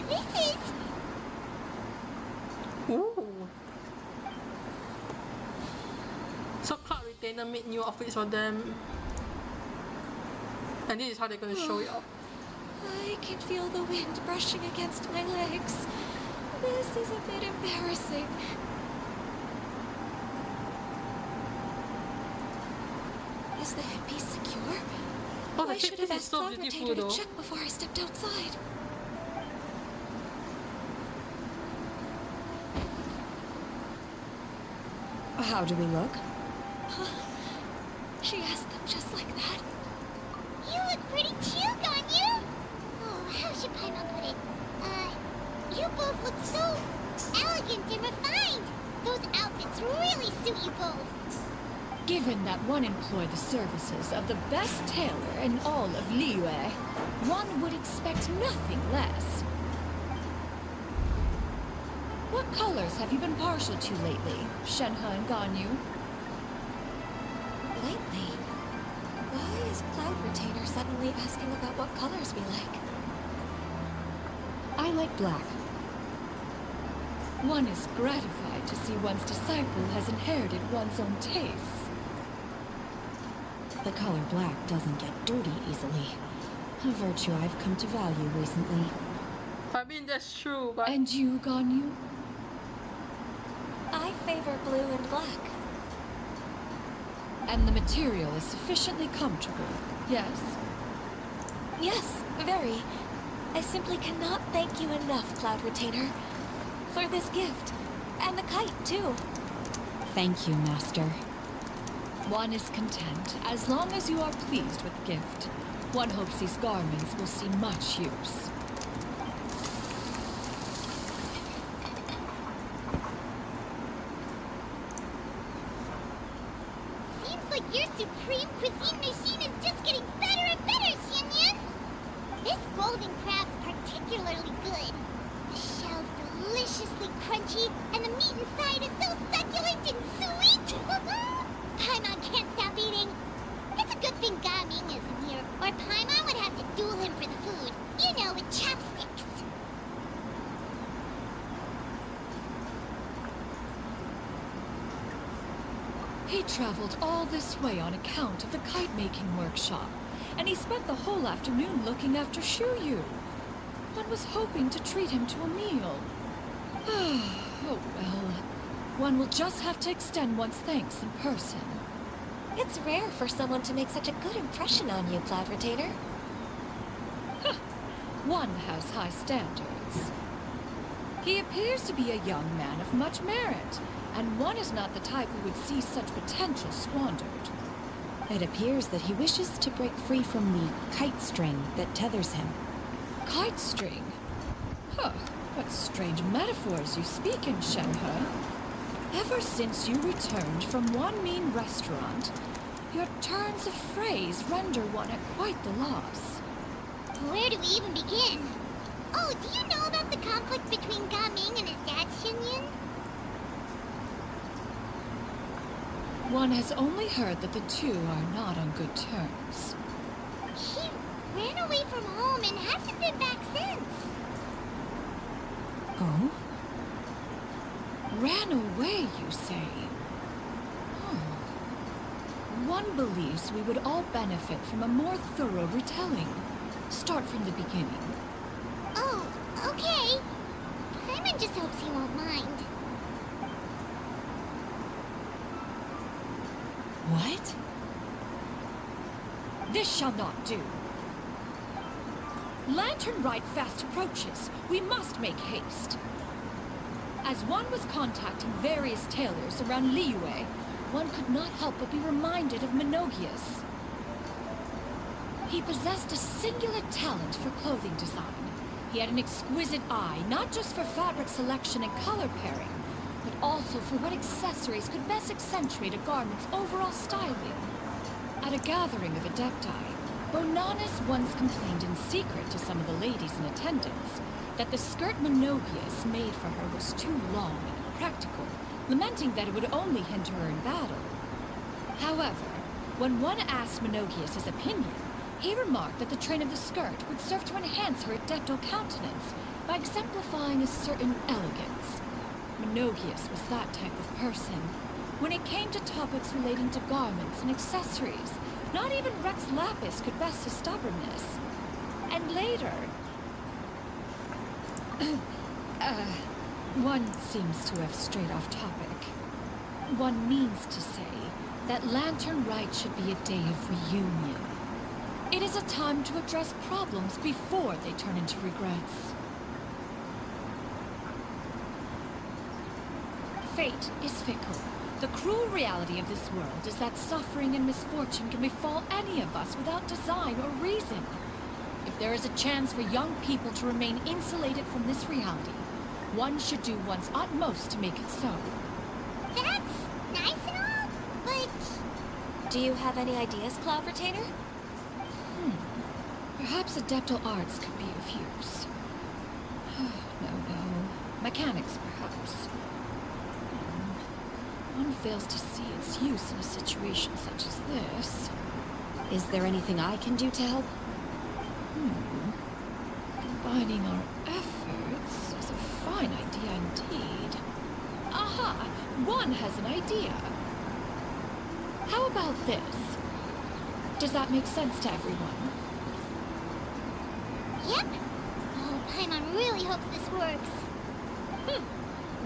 Speaker 2: This is...
Speaker 1: Ooh. So Cloud Retainer made new outfits for them. And this is how they're going to show it off.
Speaker 4: I can feel the wind brushing against my legs. This is a bit embarrassing. Was the headpiece secure?
Speaker 1: Oh, the
Speaker 4: I should have
Speaker 1: headpiece is
Speaker 4: asked
Speaker 1: so
Speaker 4: Cloud
Speaker 1: beautiful
Speaker 4: Retainer
Speaker 1: though.
Speaker 4: to check before I stepped outside.
Speaker 5: How do we look?
Speaker 4: She asked them just like that.
Speaker 2: You look pretty too, Ganyu! Oh, how should Paimon put it? You both look so elegant and refined! Those outfits really suit you both!
Speaker 7: Given that one employed the services of the best tailor in all of Liyue, one would expect nothing less. What colors have you been partial to lately, Shenhe and Ganyu?
Speaker 4: Lately, why is Cloud Retainer suddenly asking about what colors we like?
Speaker 5: I like black.
Speaker 7: One is gratified to see one's disciple has inherited one's own tastes.
Speaker 5: The color black doesn't get dirty easily. A virtue I've come to value recently.
Speaker 1: I mean, that's true, but
Speaker 7: And you, Ganyu?
Speaker 4: I favor blue and black.
Speaker 7: And the material is sufficiently comfortable, yes?
Speaker 4: Yes, very. I simply cannot thank you enough, Cloud Retainer, for this gift. And the kite, too.
Speaker 5: Thank you, Master.
Speaker 7: One is content, as long as you are pleased with the gift. One hopes these garments will see much use.
Speaker 2: Seems like your supreme cuisine machine is just getting better and better, Xianyan! This golden crab's particularly good. The shell's deliciously crunchy, and the meat inside is so succulent and sweet! Paimon can't stop eating. It's a good thing Gaming isn't here, or Paimon would have to duel him for the food. You know, with chopsticks.
Speaker 7: He traveled all this way on account of the kite-making workshop, and he spent the whole afternoon looking after Shuyu. One was hoping to treat him to a meal. Oh well. One will just have to extend one's thanks in person.
Speaker 4: It's rare for someone to make such a good impression on you, Cloud Retainer.
Speaker 7: One has high standards. He appears to be a young man of much merit, and one is not the type who would see such potential squandered.
Speaker 5: It appears that he wishes to break free from the kite string that tethers him.
Speaker 7: Kite string? Huh, what strange metaphors you speak in, Shenhe. Ever since you returned from one mean restaurant, your turns of phrase render one at quite the loss.
Speaker 2: Where do we even begin? Oh, do you know about the conflict between Gaming and his dad, Xianyan?
Speaker 7: One has only heard that the two are not on good terms.
Speaker 2: He ran away from home and hasn't been back since.
Speaker 5: Oh?
Speaker 7: Ran away, you say? Hmm. One believes we would all benefit from a more thorough retelling. Start from the beginning.
Speaker 2: Oh, okay. Paimon just hopes he won't mind.
Speaker 5: What?
Speaker 7: This shall not do. Lantern Rite fast approaches. We must make haste. As one was contacting various tailors around Liyue, one could not help but be reminded of Menogius. He possessed a singular talent for clothing design. He had an exquisite eye, not just for fabric selection and color pairing, but also for what accessories could best accentuate a garment's overall styling. At a gathering of Adepti, Bonanis once complained in secret to some of the ladies in attendance that the skirt Menogius made for her was too long and impractical, lamenting that it would only hinder her in battle. However, when one asked Menogius his opinion, he remarked that the train of the skirt would serve to enhance her adeptal countenance by exemplifying a certain elegance. Menogius was that type of person. When it came to topics relating to garments and accessories, not even Rex Lapis could best his stubbornness. And later... one seems to have strayed off topic. One means to say that Lantern Rite should be a day of reunion. It is a time to address problems before they turn into regrets. Fate is fickle. The cruel reality of this world is that suffering and misfortune can befall any of us without design or reason. If there is a chance for young people to remain insulated from this reality, one should do one's utmost to make it so.
Speaker 2: That's nice and all, but...
Speaker 4: Do you have any ideas, Cloud Retainer?
Speaker 7: Perhaps Adeptal Arts could be of use. No. Mechanics, perhaps. One fails to see its use in a situation such as this.
Speaker 5: Is there anything I can do to help?
Speaker 7: Combining our efforts is a fine idea indeed. Aha! One has an idea. How about this? Does that make sense to everyone?
Speaker 2: Yep. Oh, Paimon really hopes this works.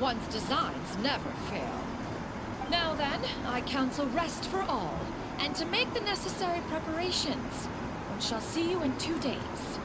Speaker 7: One's designs never fail. Now then, I counsel rest for all, and to make the necessary preparations. One shall see you in 2 days.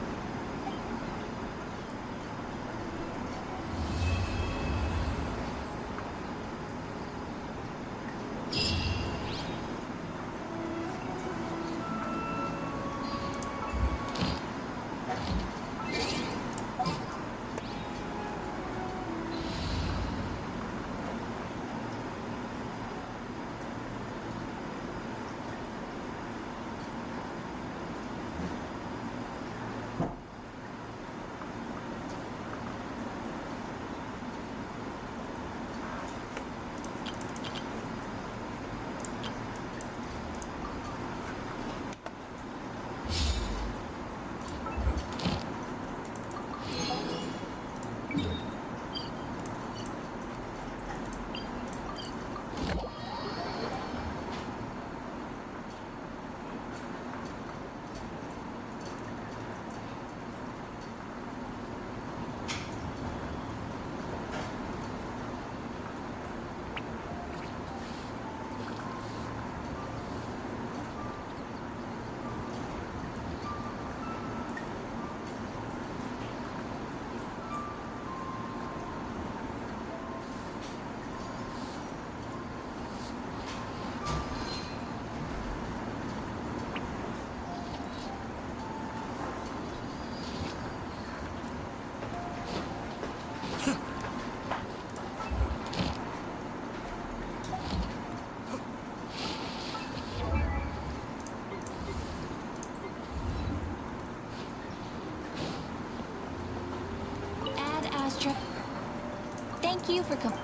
Speaker 4: Thank you for coming.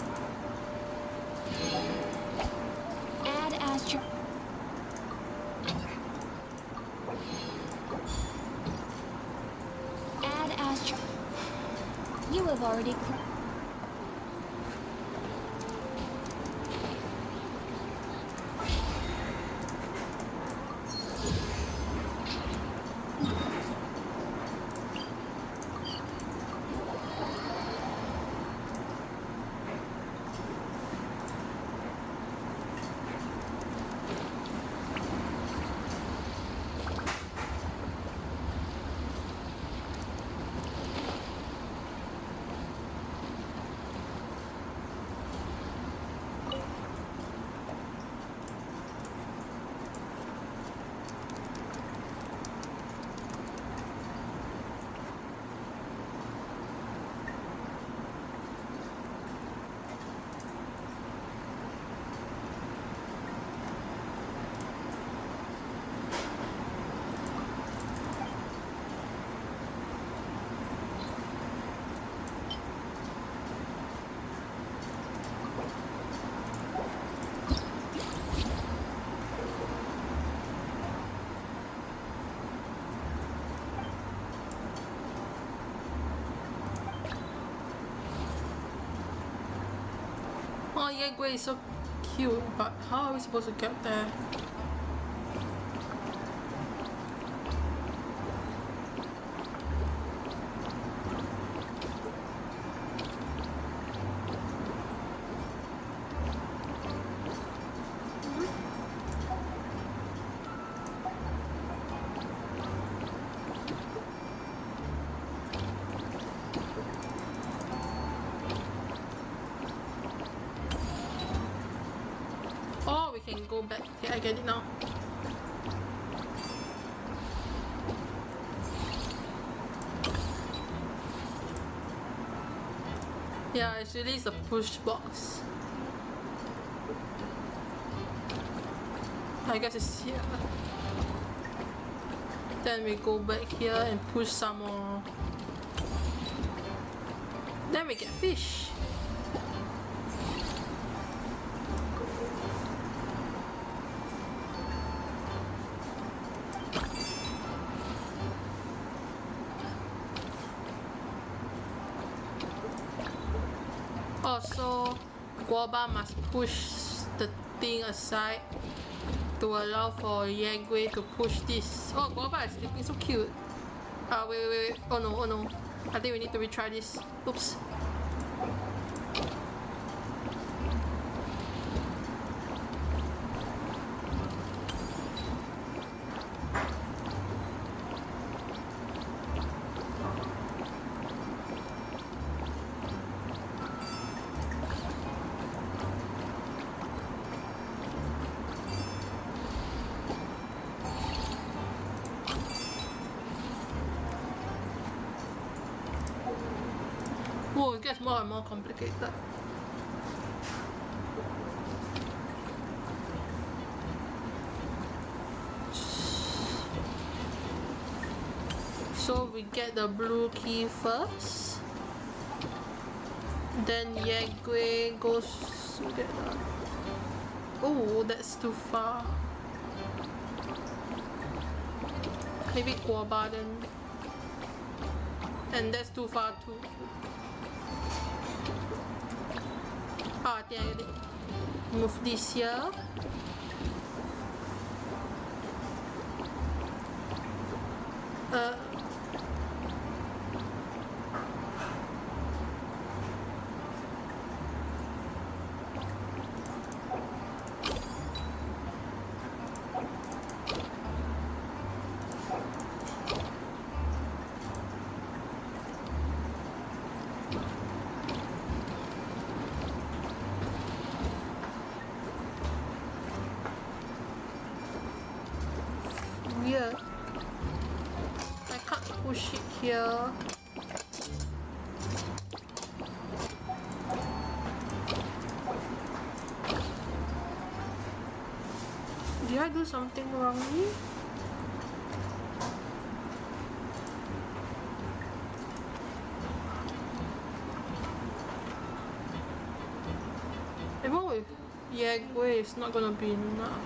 Speaker 4: Add Astra. Add Astra. You have already.
Speaker 1: Oh, Yegway is so cute, but how are we supposed to get there? Oh, we can go back. Okay, I get it now. Yeah, it's really the push box. I guess it's here. Then we go back here and push some more. Then we get fish. Also, Guoba must push the thing aside to allow for Yagui to push this. Oh, Guoba is sleeping, so cute. Wait. Oh no. I think we need to retry this. Oops. Whoa, it gets more and more complicated. So we get the blue key first. Then Yagui goes together. Oh, that's too far. Maybe Guoba then. And that's too far too. I think I get it. Move this here. Weird. I can't push it here. Did I do something wrongly? Even with Yagui, it's not gonna be enough.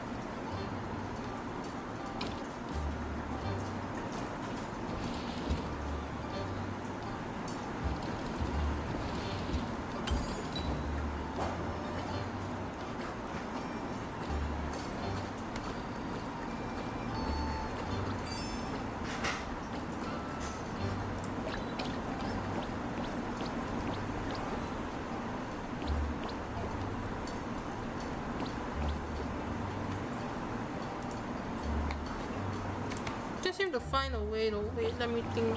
Speaker 1: Just seem to find a way to wait. Let me think.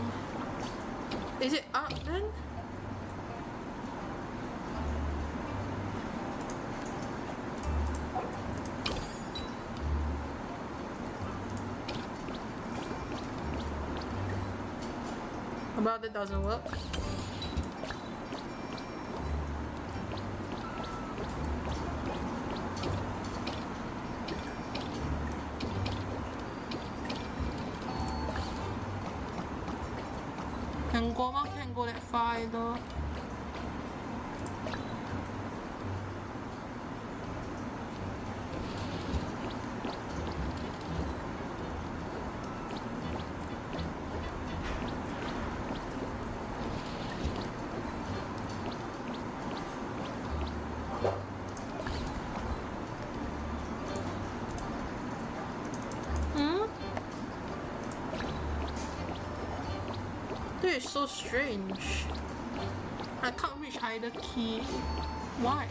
Speaker 1: Is it up then? About that doesn't work. And Guava can't go that far either. This is so strange. I can't reach either key. Why?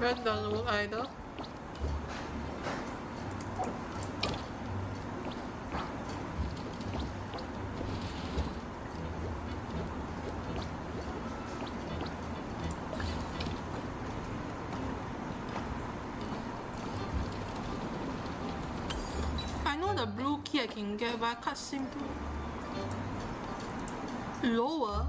Speaker 1: Red doesn't work either. I know the blue key I can get, but I can't seem to lower.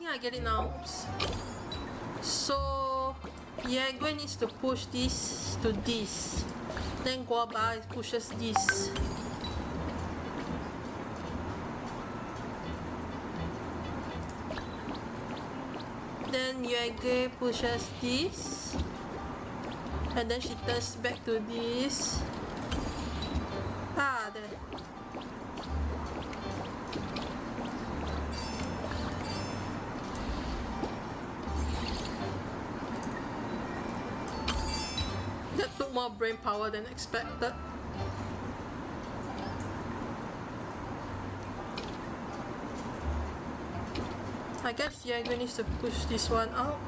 Speaker 1: I get it now. Oops. So Jaeger needs to push this to this. Then Guaba pushes this. Then Jaeger pushes this. And then she turns back to this. Ah, there. That took more brain power than expected. I guess Jaeger needs to push this one out.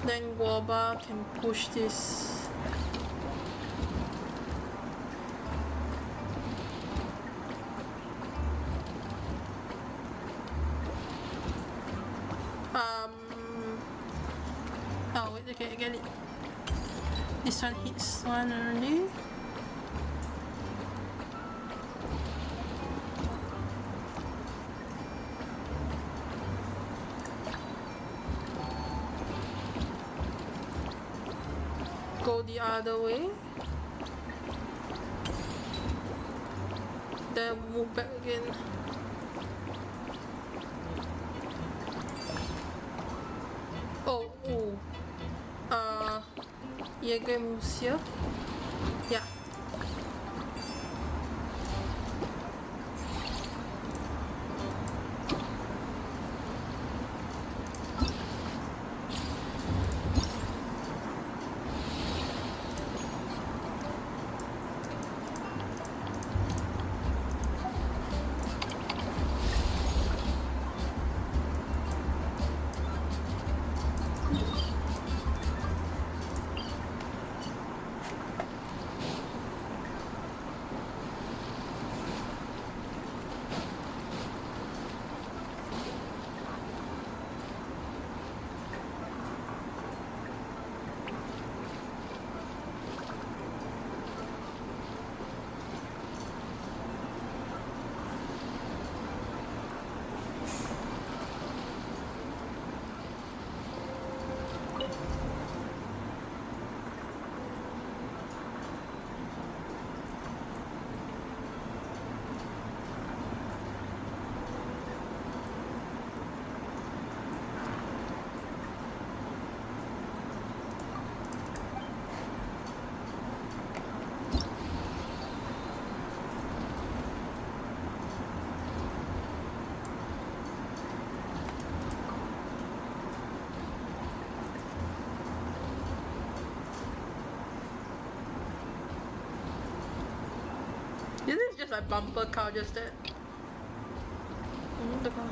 Speaker 1: Then Guaba can push this. Oh wait, okay, I get it. This one hits one only. Go the other way. Then move back again. Oh, ooh. Jaeger moves here. Yeah. This is just like bumper car, just that. The car.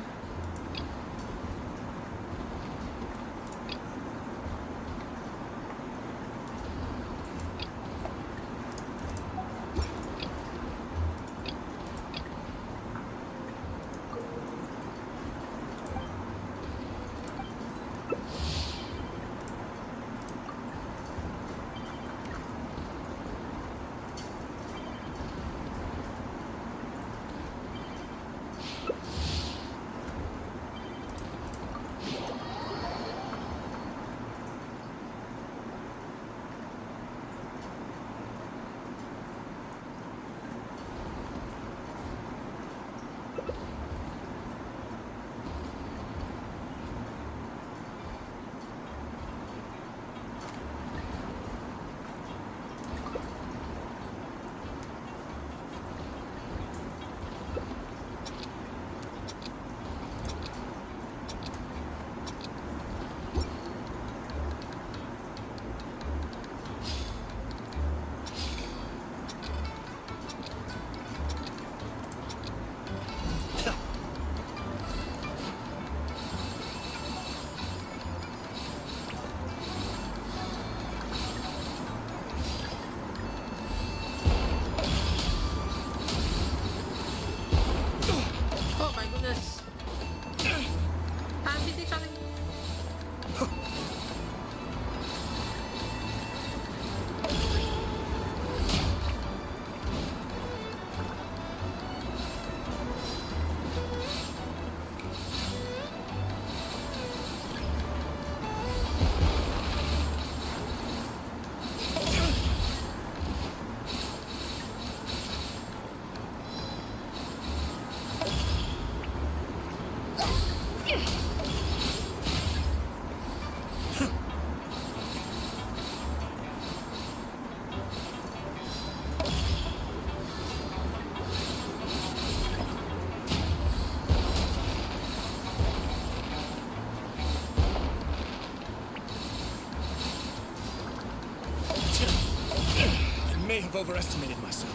Speaker 3: may have overestimated myself.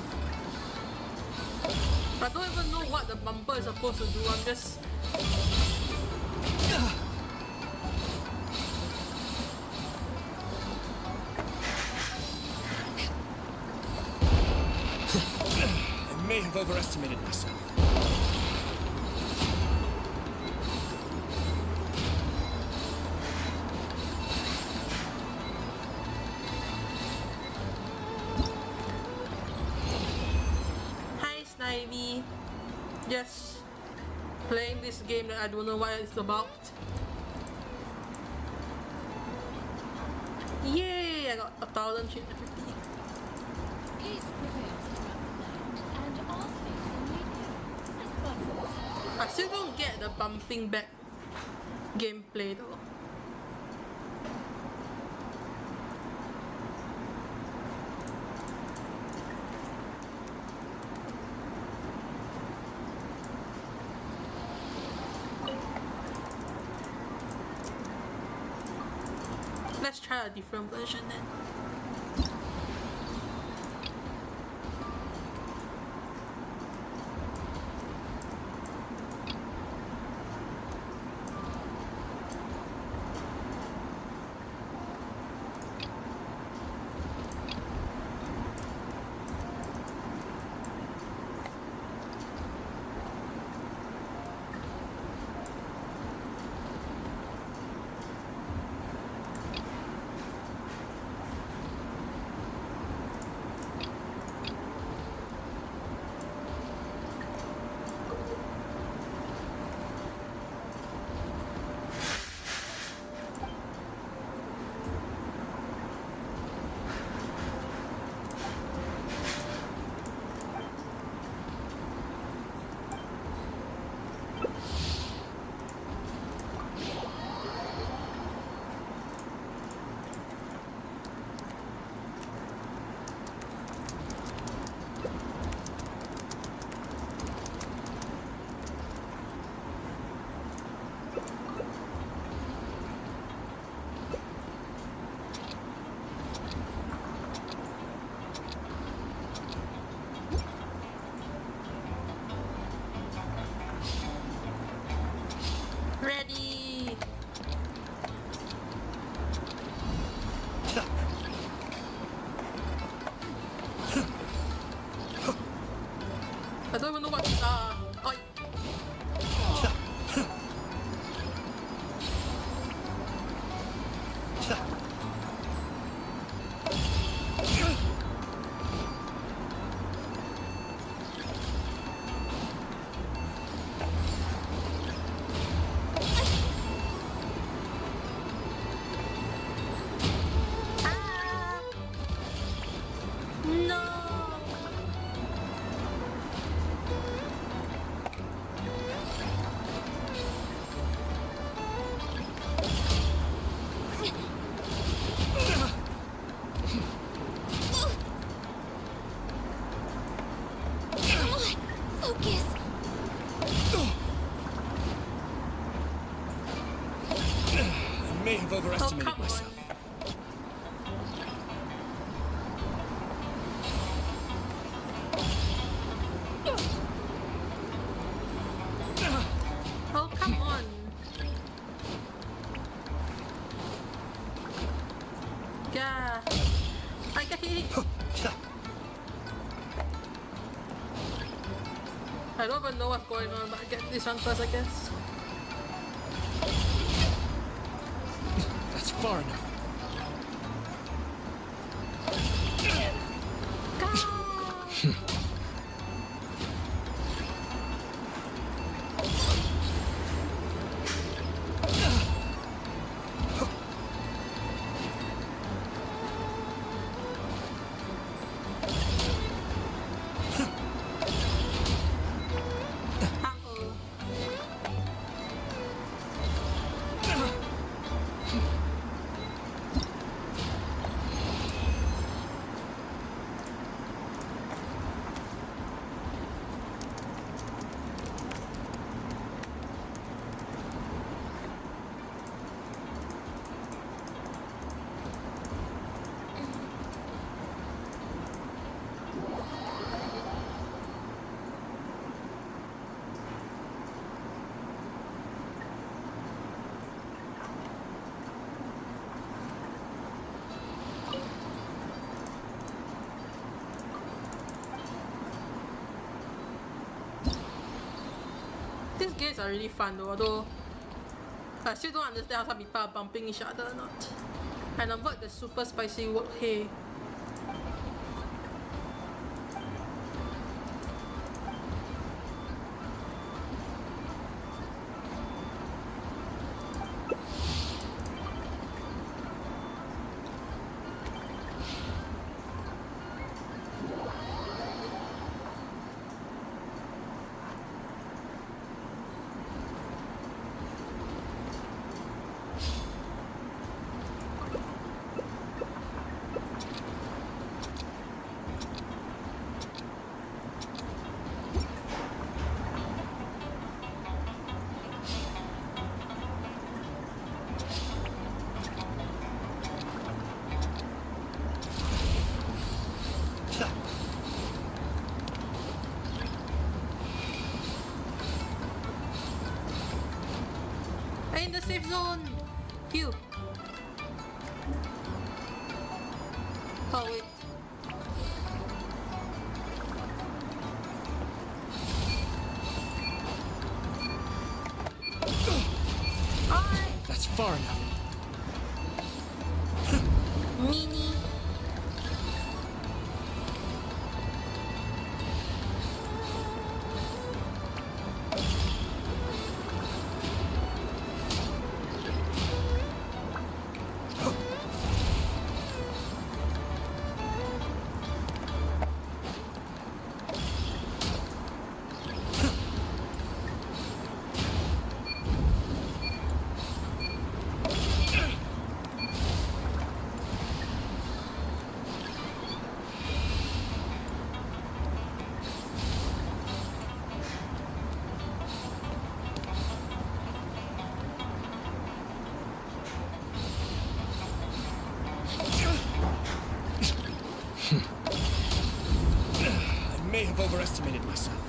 Speaker 1: I don't even know what the bumper is supposed to do. I'm just...
Speaker 3: I may have overestimated myself.
Speaker 1: Just playing this game that I don't know what it's about. Yay! I got 1,050.
Speaker 7: Peace prevails throughout the land, and all things are made new, as God says.
Speaker 1: I still don't get the bumping back gameplay though. Let's try a different version then. Ready! I don't even know what these are. Oi.
Speaker 4: Focus!
Speaker 3: I may have overestimated
Speaker 1: come on.
Speaker 3: myself.
Speaker 1: Oh, come on. Yeah. I got hit. I don't even know what's going on, but I get this one first, I guess.
Speaker 3: That's far enough.
Speaker 1: These games are really fun though, although I still don't understand how some people are bumping each other or not. And avoid the super spicy wok hei. In the safe zone! Phew! Oh wait. Alright!
Speaker 3: That's far enough.
Speaker 1: Mini!
Speaker 3: I may have overestimated myself.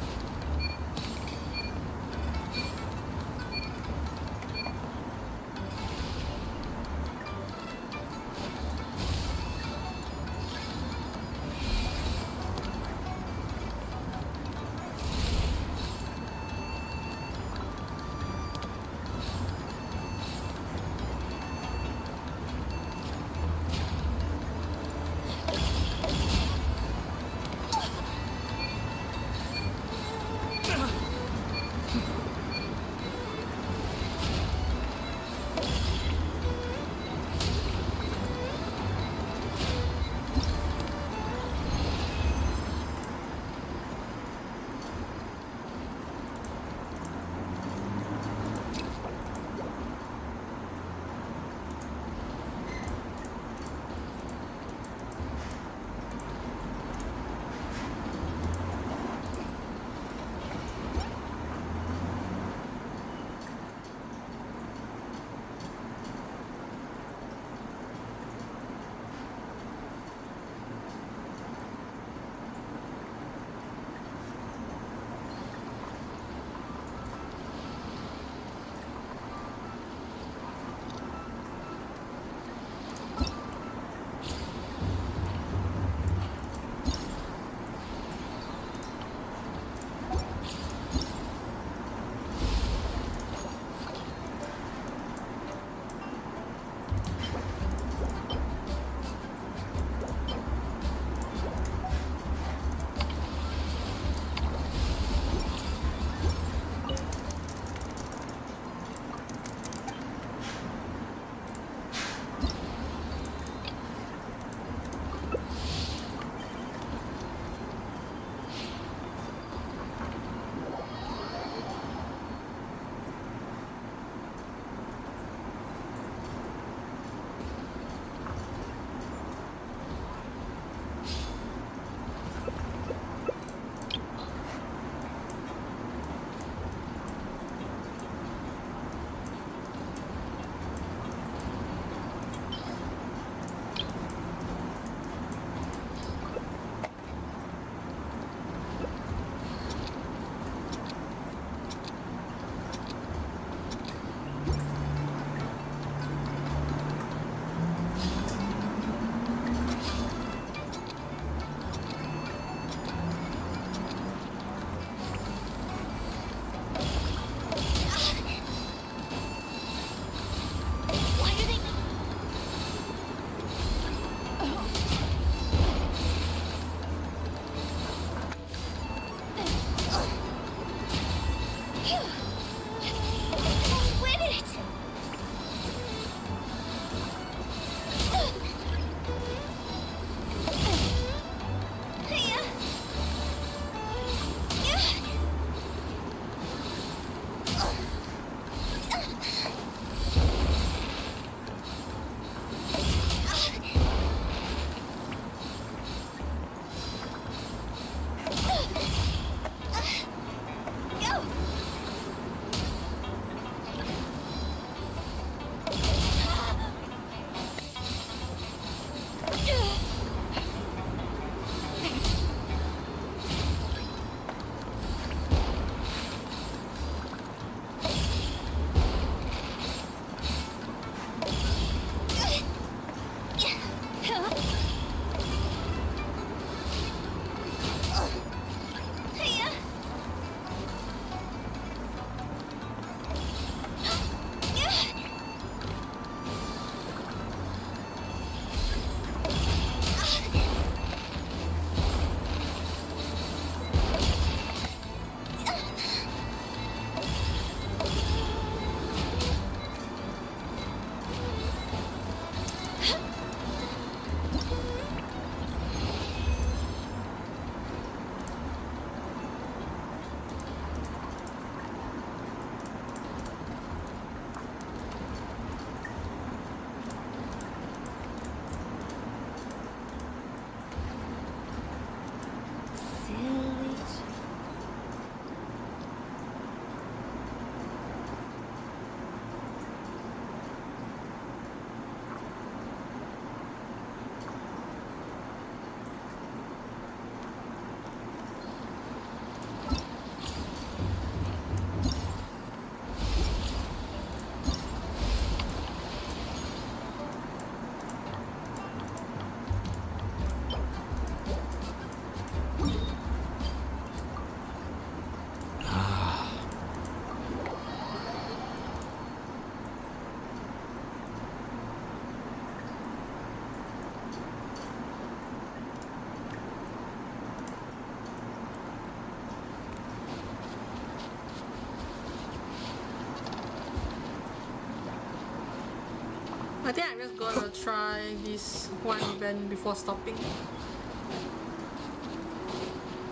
Speaker 1: I think I'm just gonna try this one event before stopping.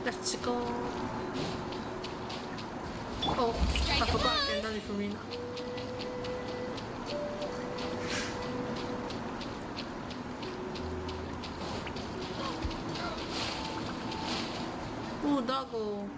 Speaker 1: Let's go. Oh, I forgot I can done with Arena. Ooh, doggo.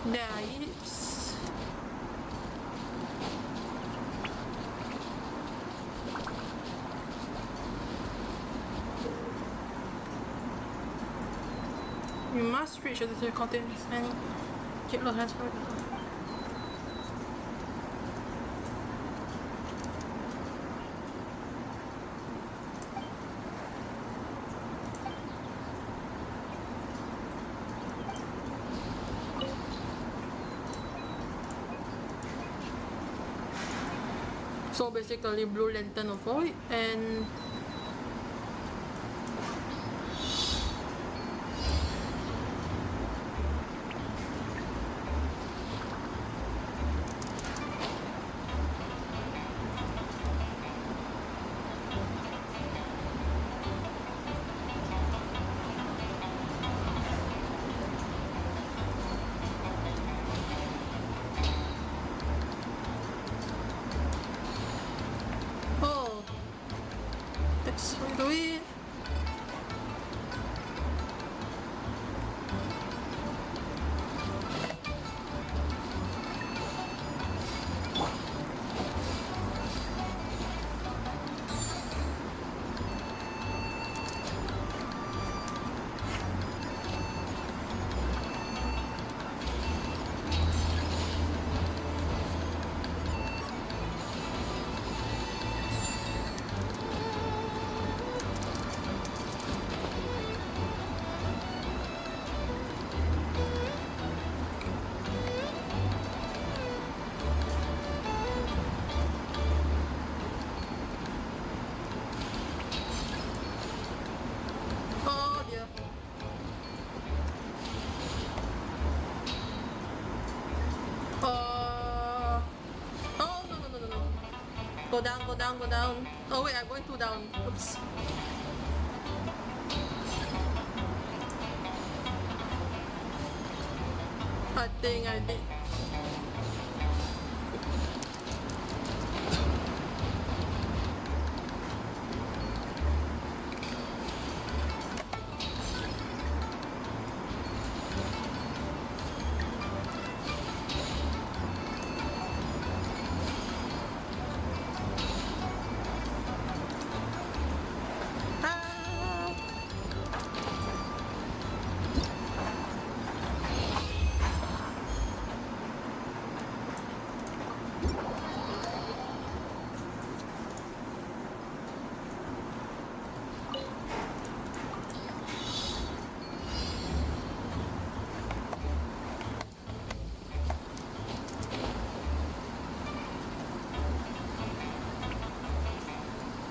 Speaker 1: Nice. You must reach the contains any get lost transfer. So basically Blue Lantern avoid and that's how you do it. Go down, go down, go down. Oh wait, I'm going too down. Oops. I think I did.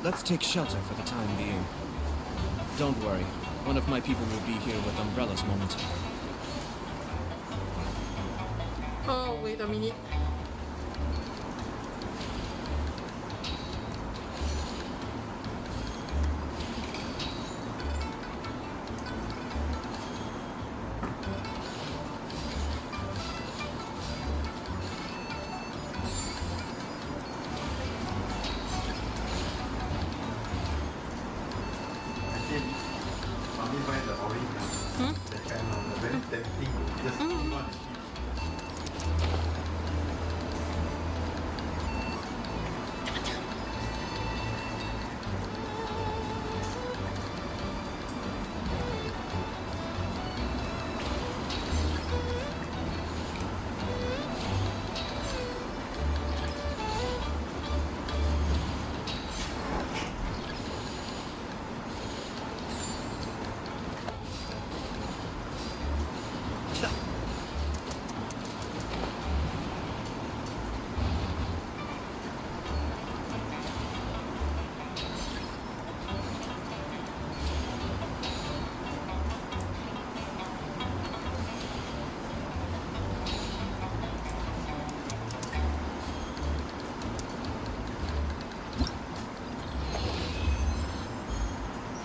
Speaker 10: Let's take shelter for the time being. Don't worry, one of my people will be here with umbrellas momentarily.
Speaker 1: Oh, wait a minute.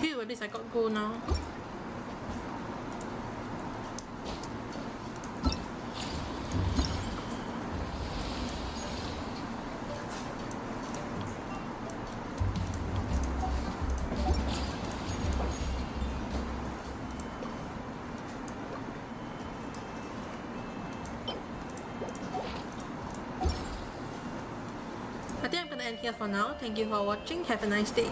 Speaker 1: Phew, at least I got gold now. I think I'm gonna end here for now. Thank you for watching. Have a nice day.